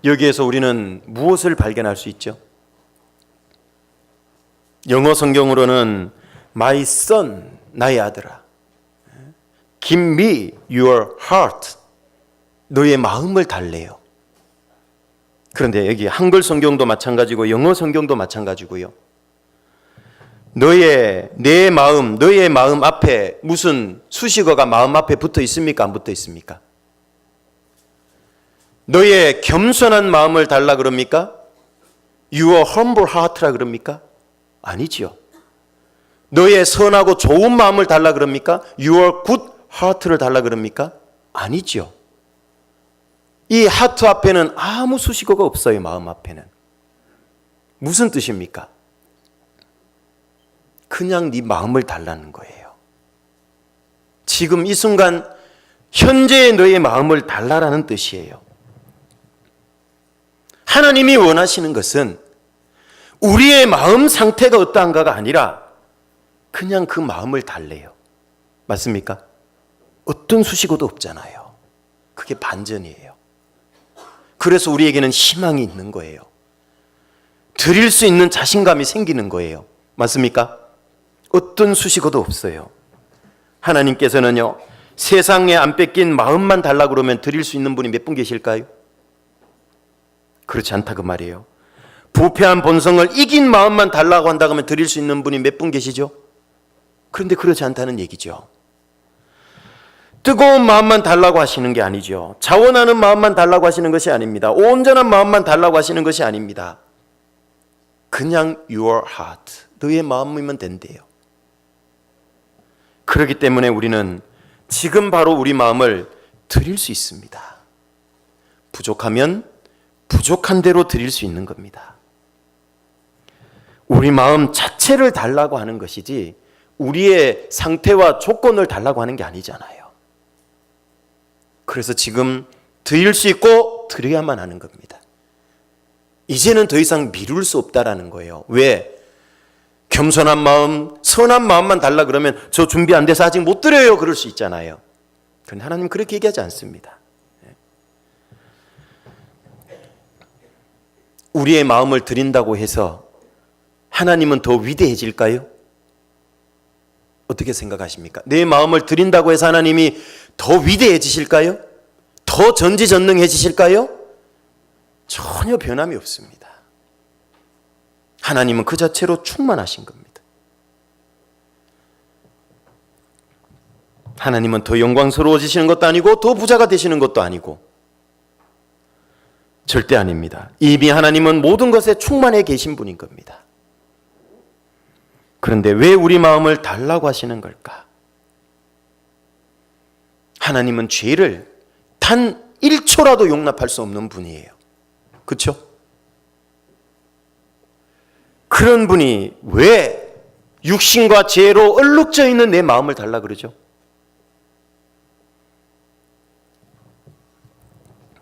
Speaker 2: 여기에서 우리는 무엇을 발견할 수 있죠? 영어 성경으로는 My son, 나의 아들아, Give me your heart, 너의 마음을 달래요. 그런데 여기 한글 성경도 마찬가지고 영어 성경도 마찬가지고요. 내 마음, 너의 마음 앞에 무슨 수식어가 마음 앞에 붙어 있습니까? 안 붙어 있습니까? 너의 겸손한 마음을 달라 그럽니까? Your humble heart라 그럽니까? 아니지요. 너의 선하고 좋은 마음을 달라 그럽니까? Your good heart를 달라 그럽니까? 아니지요. 이 하트 앞에는 아무 수식어가 없어요. 마음 앞에는. 무슨 뜻입니까? 그냥 네 마음을 달라는 거예요. 지금 이 순간 현재의 너의 마음을 달라라는 뜻이에요. 하나님이 원하시는 것은 우리의 마음 상태가 어떠한가가 아니라 그냥 그 마음을 달래요. 맞습니까? 어떤 수식어도 없잖아요. 그게 반전이에요. 그래서 우리에게는 희망이 있는 거예요. 드릴 수 있는 자신감이 생기는 거예요. 맞습니까? 어떤 수식어도 없어요. 하나님께서는요, 세상에 안 뺏긴 마음만 달라고 그러면 드릴 수 있는 분이 몇 분 계실까요? 그렇지 않다 그 말이에요. 부패한 본성을 이긴 마음만 달라고 한다고 하면 드릴 수 있는 분이 몇 분 계시죠? 그런데 그렇지 않다는 얘기죠. 뜨거운 마음만 달라고 하시는 게 아니죠. 자원하는 마음만 달라고 하시는 것이 아닙니다. 온전한 마음만 달라고 하시는 것이 아닙니다. 그냥 your heart, 너의 마음이면 된대요. 그렇기 때문에 우리는 지금 바로 우리 마음을 드릴 수 있습니다. 부족하면 부족한 대로 드릴 수 있는 겁니다. 우리 마음 자체를 달라고 하는 것이지 우리의 상태와 조건을 달라고 하는 게 아니잖아요. 그래서 지금 드릴 수 있고 드려야만 하는 겁니다. 이제는 더 이상 미룰 수 없다라는 거예요. 왜? 겸손한 마음, 선한 마음만 달라 그러면 저 준비 안 돼서 아직 못 드려요. 그럴 수 있잖아요. 그런데 하나님 그렇게 얘기하지 않습니다. 우리의 마음을 드린다고 해서 하나님은 더 위대해질까요? 어떻게 생각하십니까? 내 마음을 드린다고 해서 하나님이 더 위대해지실까요? 더 전지전능해지실까요? 전혀 변함이 없습니다. 하나님은 그 자체로 충만하신 겁니다. 하나님은 더 영광스러워지시는 것도 아니고 더 부자가 되시는 것도 아니고 절대 아닙니다. 이미 하나님은 모든 것에 충만해 계신 분인 겁니다. 그런데 왜 우리 마음을 달라고 하시는 걸까? 하나님은 죄를 단 1초라도 용납할 수 없는 분이에요. 그렇죠? 그런 분이 왜 육신과 죄로 얼룩져 있는 내 마음을 달라 그러죠?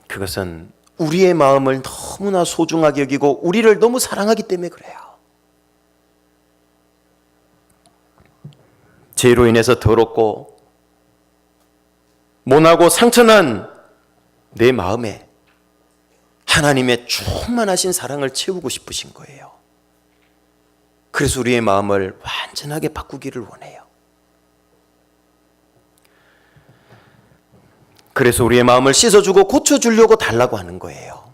Speaker 2: 그것은 우리의 마음을 너무나 소중하게 여기고 우리를 너무 사랑하기 때문에 그래요. 죄로 인해서 더럽고 모나고 상처난 내 마음에 하나님의 충만하신 사랑을 채우고 싶으신 거예요. 그래서 우리의 마음을 완전하게 바꾸기를 원해요. 그래서 우리의 마음을 씻어주고 고쳐주려고 달라고 하는 거예요.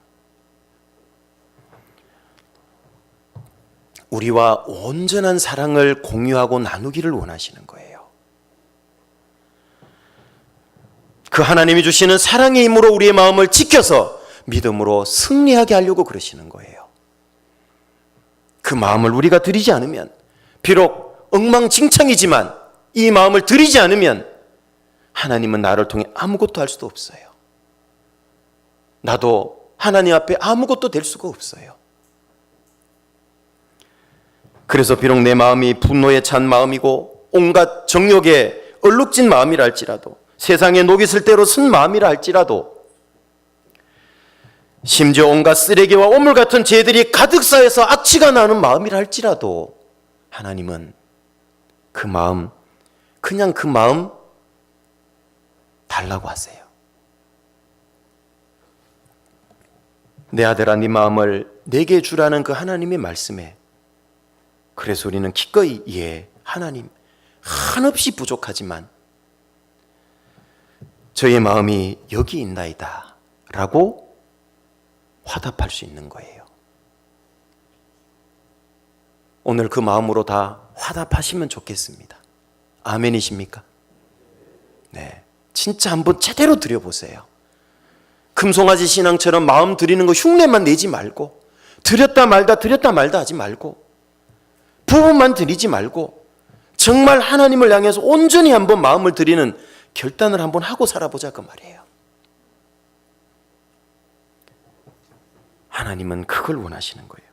Speaker 2: 우리와 온전한 사랑을 공유하고 나누기를 원하시는 거예요. 그 하나님이 주시는 사랑의 힘으로 우리의 마음을 지켜서 믿음으로 승리하게 하려고 그러시는 거예요. 그 마음을 우리가 드리지 않으면, 비록 엉망진창이지만 이 마음을 드리지 않으면 하나님은 나를 통해 아무것도 할 수도 없어요. 나도 하나님 앞에 아무것도 될 수가 없어요. 그래서 비록 내 마음이 분노에 찬 마음이고 온갖 정욕에 얼룩진 마음이라 할지라도, 세상에 녹이 슬 대로 쓴 마음이라 할지라도, 심지어 온갖 쓰레기와 오물 같은 죄들이 가득 쌓여서 악취가 나는 마음이라 할지라도 하나님은 그 마음, 그냥 그 마음 달라고 하세요. 내 아들아 네 마음을 내게 주라는 그 하나님의 말씀에 그래서 우리는 기꺼이 하나님 한없이 부족하지만 저의 마음이 여기 있나이다 라고 화답할 수 있는 거예요. 오늘 그 마음으로 다 화답하시면 좋겠습니다. 아멘이십니까? 네, 진짜 한번 제대로 드려보세요. 금송아지 신앙처럼 마음 드리는 거 흉내만 내지 말고, 드렸다 말다 하지 말고, 부분만 드리지 말고 정말 하나님을 향해서 온전히 한번 마음을 드리는 결단을 한번 하고 살아보자 그 말이에요. 하나님은 그걸 원하시는 거예요.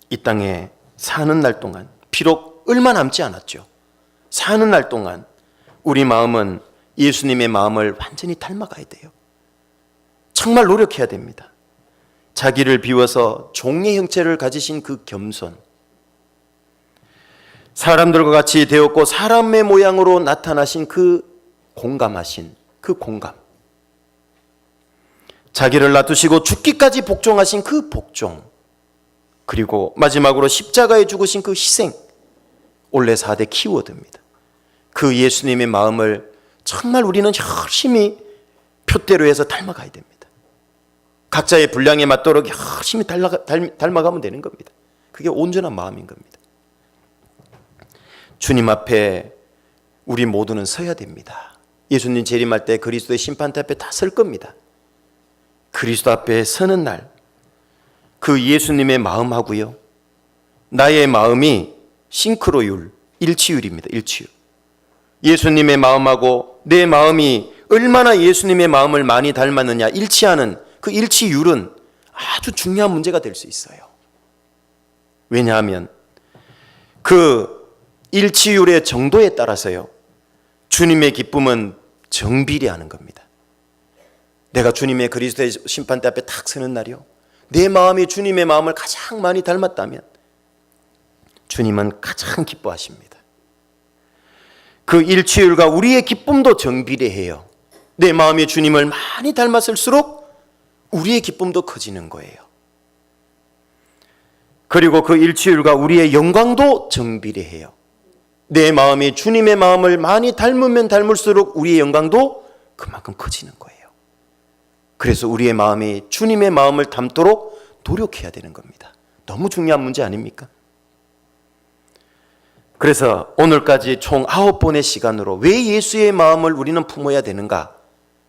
Speaker 2: 이 땅에 사는 날 동안, 비록 얼마 남지 않았죠. 사는 날 동안 우리 마음은 예수님의 마음을 완전히 닮아가야 돼요. 정말 노력해야 됩니다. 자기를 비워서 종의 형체를 가지신 그 겸손, 사람들과 같이 되었고 사람의 모양으로 나타나신 그 공감하신 그 공감, 자기를 놔두시고 죽기까지 복종하신 그 복종, 그리고 마지막으로 십자가에 죽으신 그 희생, 올해 4대 키워드입니다. 그 예수님의 마음을 정말 우리는 열심히 표대로 해서 닮아가야 됩니다. 각자의 분량에 맞도록 열심히 닮아가면 되는 겁니다. 그게 온전한 마음인 겁니다. 주님 앞에 우리 모두는 서야 됩니다. 예수님 재림할 때 그리스도의 심판대 앞에 다 설 겁니다. 그리스도 앞에 서는 날, 그 예수님의 마음하고요, 나의 마음이 싱크로율, 일치율입니다. 일치율. 예수님의 마음하고 내 마음이 얼마나 예수님의 마음을 많이 닮았느냐, 일치하는 그 일치율은 아주 중요한 문제가 될 수 있어요. 왜냐하면 그 일치율의 정도에 따라서요, 주님의 기쁨은 정비례하는 겁니다. 내가 주님의 그리스도의 심판대 앞에 탁 서는 날이요, 내 마음이 주님의 마음을 가장 많이 닮았다면 주님은 가장 기뻐하십니다. 그 일치율과 우리의 기쁨도 정비례해요. 내 마음이 주님을 많이 닮았을수록 우리의 기쁨도 커지는 거예요. 그리고 그 일치율과 우리의 영광도 정비례해요. 내 마음이 주님의 마음을 많이 닮으면 닮을수록 우리의 영광도 그만큼 커지는 거예요. 그래서 우리의 마음이 주님의 마음을 닮도록 노력해야 되는 겁니다. 너무 중요한 문제 아닙니까? 그래서 오늘까지 총 9번의 시간으로 왜 예수의 마음을 우리는 품어야 되는가,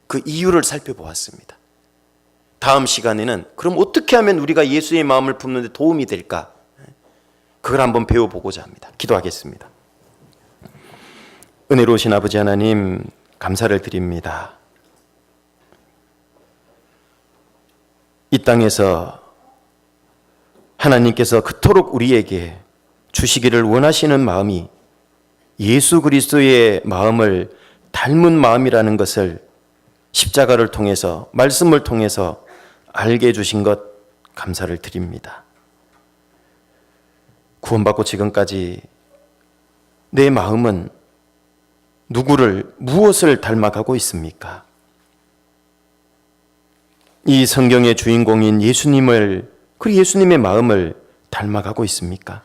Speaker 2: 그 이유를 살펴보았습니다. 다음 시간에는 그럼 어떻게 하면 우리가 예수의 마음을 품는 데 도움이 될까, 그걸 한번 배워보고자 합니다. 기도하겠습니다. 은혜로우신 아버지 하나님, 감사를 드립니다. 이 땅에서 하나님께서 그토록 우리에게 주시기를 원하시는 마음이 예수 그리스도의 마음을 닮은 마음이라는 것을 십자가를 통해서, 말씀을 통해서 알게 해주신 것 감사를 드립니다. 구원받고 지금까지 내 마음은 누구를, 무엇을 닮아가고 있습니까? 이 성경의 주인공인 예수님을, 그 예수님의 마음을 닮아가고 있습니까?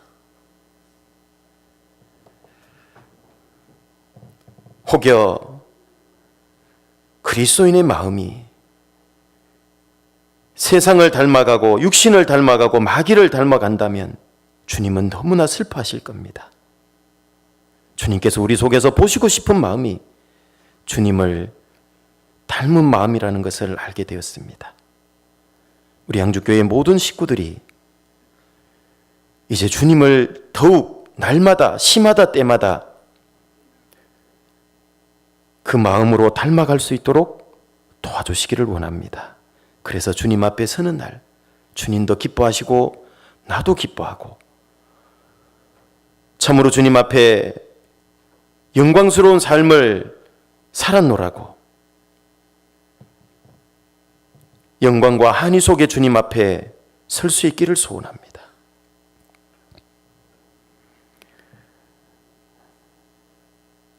Speaker 2: 혹여 그리스도인의 마음이 세상을 닮아가고 육신을 닮아가고 마귀를 닮아간다면 주님은 너무나 슬퍼하실 겁니다. 주님께서 우리 속에서 보시고 싶은 마음이 주님을 닮은 마음이라는 것을 알게 되었습니다. 우리 양주교회 모든 식구들이 이제 주님을 더욱 날마다, 시마다 때마다 그 마음으로 닮아갈 수 있도록 도와주시기를 원합니다. 그래서 주님 앞에 서는 날 주님도 기뻐하시고 나도 기뻐하고 참으로 주님 앞에 영광스러운 삶을 살았노라고 영광과 한이 속에 주님 앞에 설 수 있기를 소원합니다.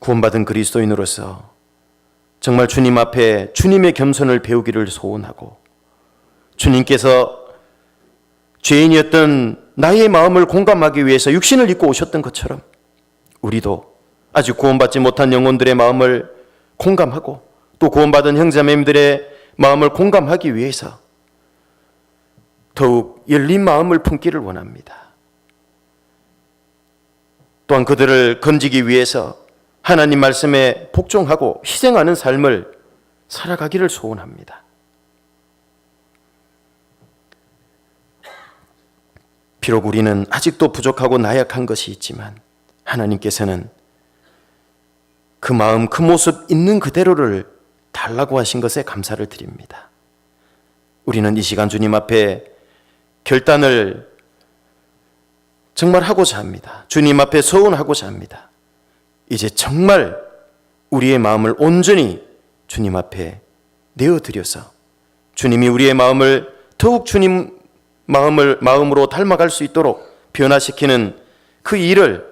Speaker 2: 구원받은 그리스도인으로서 정말 주님 앞에 주님의 겸손을 배우기를 소원하고, 주님께서 죄인이었던 나의 마음을 공감하기 위해서 육신을 입고 오셨던 것처럼 우리도 아직 구원받지 못한 영혼들의 마음을 공감하고 또 구원받은 형제자매님들의 마음을 공감하기 위해서 더욱 열린 마음을 품기를 원합니다. 또한 그들을 건지기 위해서 하나님 말씀에 복종하고 희생하는 삶을 살아가기를 소원합니다. 비록 우리는 아직도 부족하고 나약한 것이 있지만 하나님께서는 그 마음, 그 모습 있는 그대로를 달라고 하신 것에 감사를 드립니다. 우리는 이 시간 주님 앞에 결단을 정말 하고자 합니다. 주님 앞에 서원하고자 합니다. 이제 정말 우리의 마음을 온전히 주님 앞에 내어드려서 주님이 우리의 마음을 더욱 주님 마음으로 닮아갈 수 있도록 변화시키는 그 일을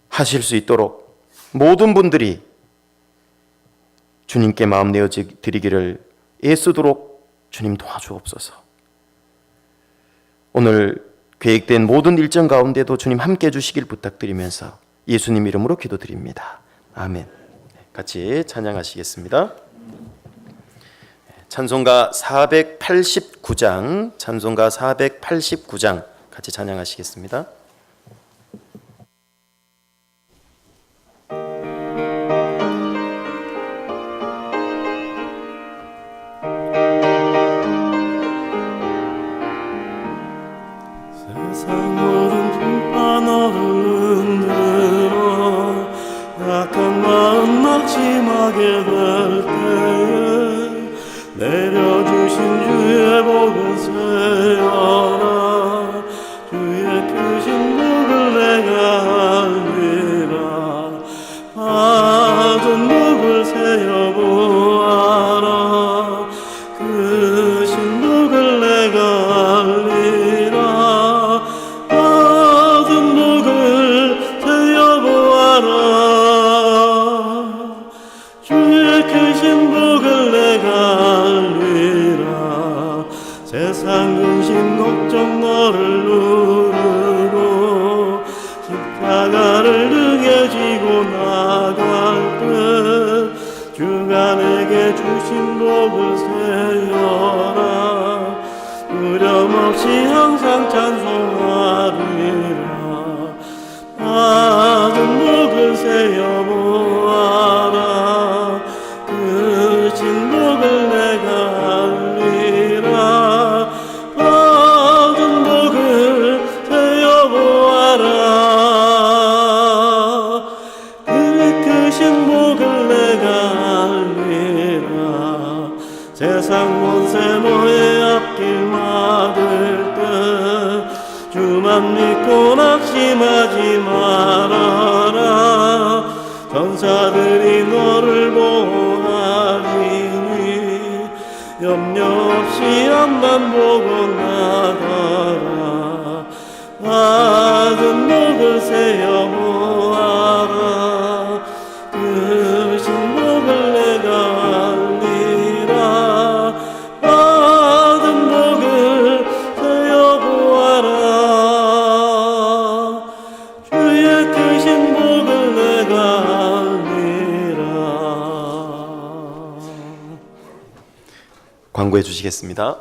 Speaker 2: 하실 수 있도록 모든 분들이 주님께 마음 내어드리기를 애쓰도록 주님 도와주옵소서. 오늘 계획된 모든 일정 가운데도 주님 함께 해주시길 부탁드리면서 예수님 이름으로 기도드립니다. 아멘. 같이 찬양하시겠습니다. 찬송가 489장 같이 찬양하시겠습니다.
Speaker 3: 세상 모든 풍파너를 흔들어 약한 마음 낙심하게 될 때에 내려주신 주의 복을 세어라. 주의 크신 복을 내가 알리라. 받은 복을 세어보아라. 크신 복을 내가 알리라. 받은 복을 세어보아라. 주의 크신 복을 내가 알리라. 세상 근심 걱정 너를 누르고 십자가를 등에 지고 나갈 때 주가 내게 주신 복을 세어라. 두려움 없이 항상 찬송하리라. 받은 복을 세어보아라. 크신 복을 내가 알리라. 받은 복을 세어보아라. 그 크신 복을 내가 알리라. 세상 mon세 너의 앞길 막을 때 주만 믿고 낙심하지 말아라. 전사들이 너를 보호하리니 염려 없이 앞만 보고 나가라. 받은 복을 세어보아라. 크신 복을 내가 알리라. 받은 복을 세어보아라. 주의 크신 복을 내가 알리라.
Speaker 2: 광고해 주시겠습니다.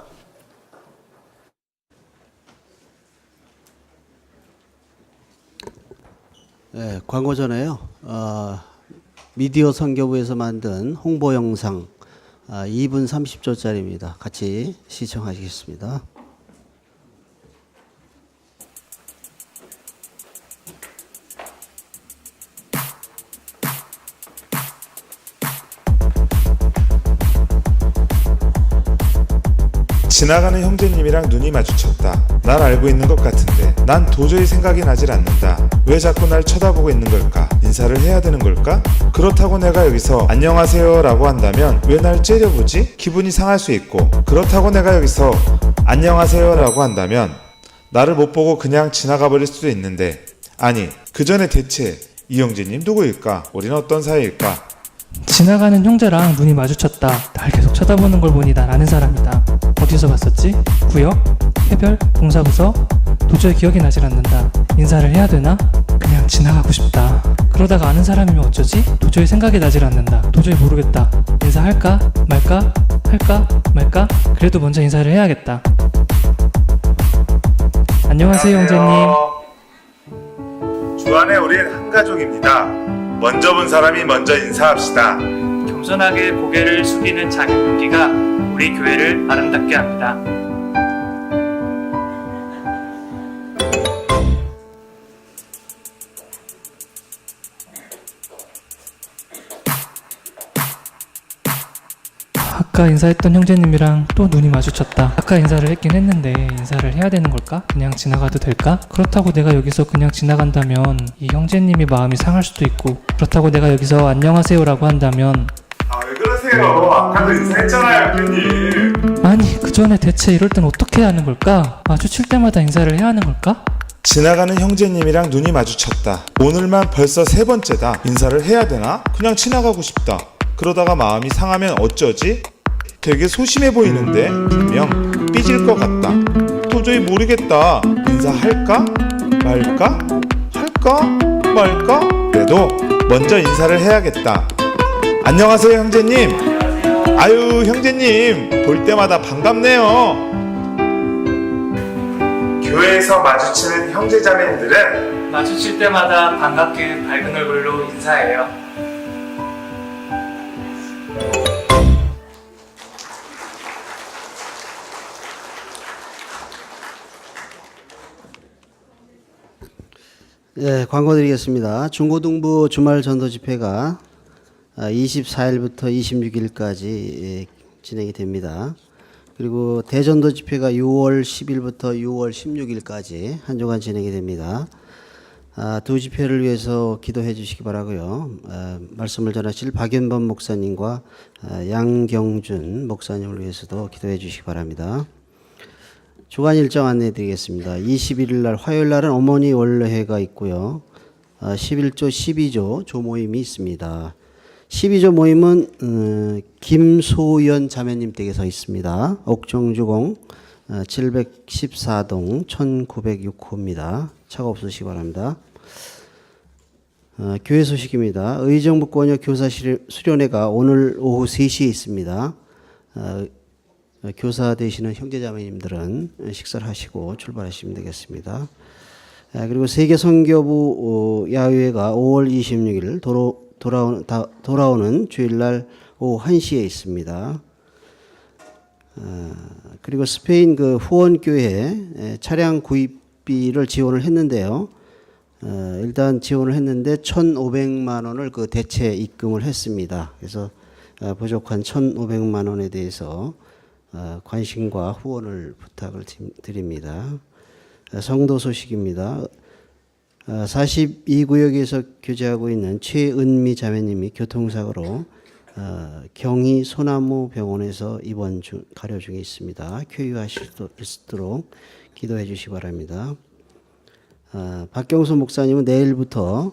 Speaker 4: 네, 광고 전에요. 미디어 선교부에서 만든 홍보 영상 2분 30초짜리입니다. 같이 시청하시겠습니다.
Speaker 5: 지나가는 형제님이랑 눈이 마주쳤다. 날 알고 있는 것 같은데 난 도저히 생각이 나질 않는다. 왜 자꾸 날 쳐다보고 있는 걸까? 인사를 해야 되는 걸까? 그렇다고 내가 여기서 안녕하세요 라고 한다면 왜 날 째려보지? 기분이 상할 수 있고, 그렇다고 내가 여기서 안녕하세요 라고 한다면 나를 못 보고 그냥 지나가 버릴 수도 있는데, 아니 그 전에 대체 이 형제님 누구일까? 우리는 어떤 사이일까?
Speaker 6: 지나가는 형제랑 눈이 마주쳤다. 날 계속 쳐다보는 걸 보니 난 아는 사람이다. 어디서 봤었지? 구역? 해별? 동사부서? 도저히 기억이 나질 않는다. 인사를 해야 되나? 그냥 지나가고 싶다. 그러다가 아는 사람이면 어쩌지? 도저히 생각이 나질 않는다. 도저히 모르겠다. 인사할까? 말까? 할까? 말까? 그래도 먼저 인사를 해야겠다. 안녕하세요, 형제님.
Speaker 5: 주 안에 우린 한 가족입니다. 먼저 본 사람이 먼저 인사합시다.
Speaker 6: 겸손하게 고개를 숙이는 작은 용기가 우리 교회를 아름답게 합니다. 아까 인사했던 형제님이랑 또 눈이 마주쳤다. 아까 인사를 했긴 했는데 인사를 해야 되는 걸까? 그냥 지나가도 될까? 그렇다고 내가 여기서 그냥 지나간다면 이 형제님이 마음이 상할 수도 있고, 그렇다고 내가 여기서 안녕하세요라고 한다면
Speaker 5: 왜 그러세요? 아까도 인사했잖아요, 형님.
Speaker 6: 아니 그 전에 대체 이럴 땐 어떻게 해야 하는 걸까? 마주칠 때마다 인사를 해야 하는 걸까?
Speaker 5: 지나가는 형제님이랑 눈이 마주쳤다. 오늘만 벌써 3번째다. 인사를 해야 되나? 그냥 지나가고 싶다. 그러다가 마음이 상하면 어쩌지? 되게 소심해 보이는데 분명 삐질 것 같다. 도저히 모르겠다. 인사할까? 말까? 할까? 말까? 그래도 먼저 인사를 해야겠다. 안녕하세요, 형제님. 아유, 형제님. 볼 때마다 반갑네요. 교회에서 마주치는 형제자매님들은
Speaker 6: 마주칠 때마다 반갑게 밝은 얼굴로 인사해요.
Speaker 4: 네, 광고 드리겠습니다. 중고등부 주말 전도 집회가 24일부터 26일까지 진행이 됩니다. 그리고 대전도 집회가 6월 10일부터 6월 16일까지 한 주간 진행이 됩니다. 두 집회를 위해서 기도해 주시기 바라고요. 말씀을 전하실 박연범 목사님과 양경준 목사님을 위해서도 기도해 주시기 바랍니다. 주간 일정 안내해 드리겠습니다. 21일 날 화요일 날은 어머니 원례회가 있고요. 11조 12조 조모임이 있습니다. 12조 모임은 김소연 자매님 댁에서 있습니다. 옥정주공 714동 1906호입니다. 차가 없으시기 바랍니다. 교회 소식입니다. 의정부권역 교사 수련회가 오늘 오후 3시에 있습니다. 교사 되시는 형제자매님들은 식사를 하시고 출발하시면 되겠습니다. 그리고 세계선교부 야유회가 5월 26일 돌아오는 주일날 오후 1시에 있습니다. 그리고 스페인 그 후원교회 차량 구입비를 지원을 했는데요. 일단 지원을 했는데 1,500만 원을 그 대체 입금을 했습니다. 그래서 부족한 1,500만 원에 대해서 관심과 후원을 부탁을 드립니다. 성도 소식입니다. 42구역에서 교제하고 있는 최은미 자매님이 교통사고로 경희 소나무 병원에서 입원 가려 중에 있습니다. 쾌유하실 수 있도록 기도해 주시기 바랍니다. 박경수 목사님은 내일부터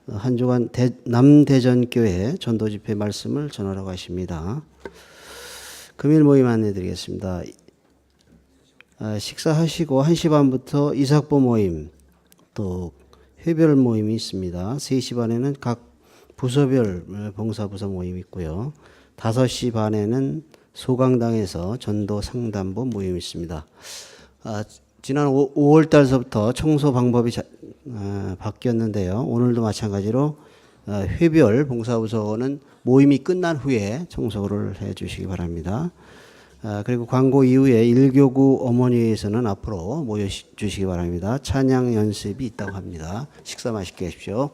Speaker 4: 한 주간 남대전교회 전도집회 말씀을 전하러 가십니다. 금일 모임 안내 드리겠습니다. 식사하시고 1시 반부터 이삭보 모임, 또 회별 모임이 있습니다. 3시 반에는 각 부서별 봉사부서 모임이 있고요. 5시 반에는 소강당에서 전도 상담부 모임이 있습니다. 지난 5월 달서부터 청소 방법이 바뀌었는데요. 오늘도 마찬가지로 회별 봉사부서는 모임이 끝난 후에 청소를 해 주시기 바랍니다. 그리고 광고 이후에 1교구 어머니회에서는 앞으로 모여 주시기 바랍니다. 찬양 연습이 있다고 합니다. 식사 맛있게 하십시오.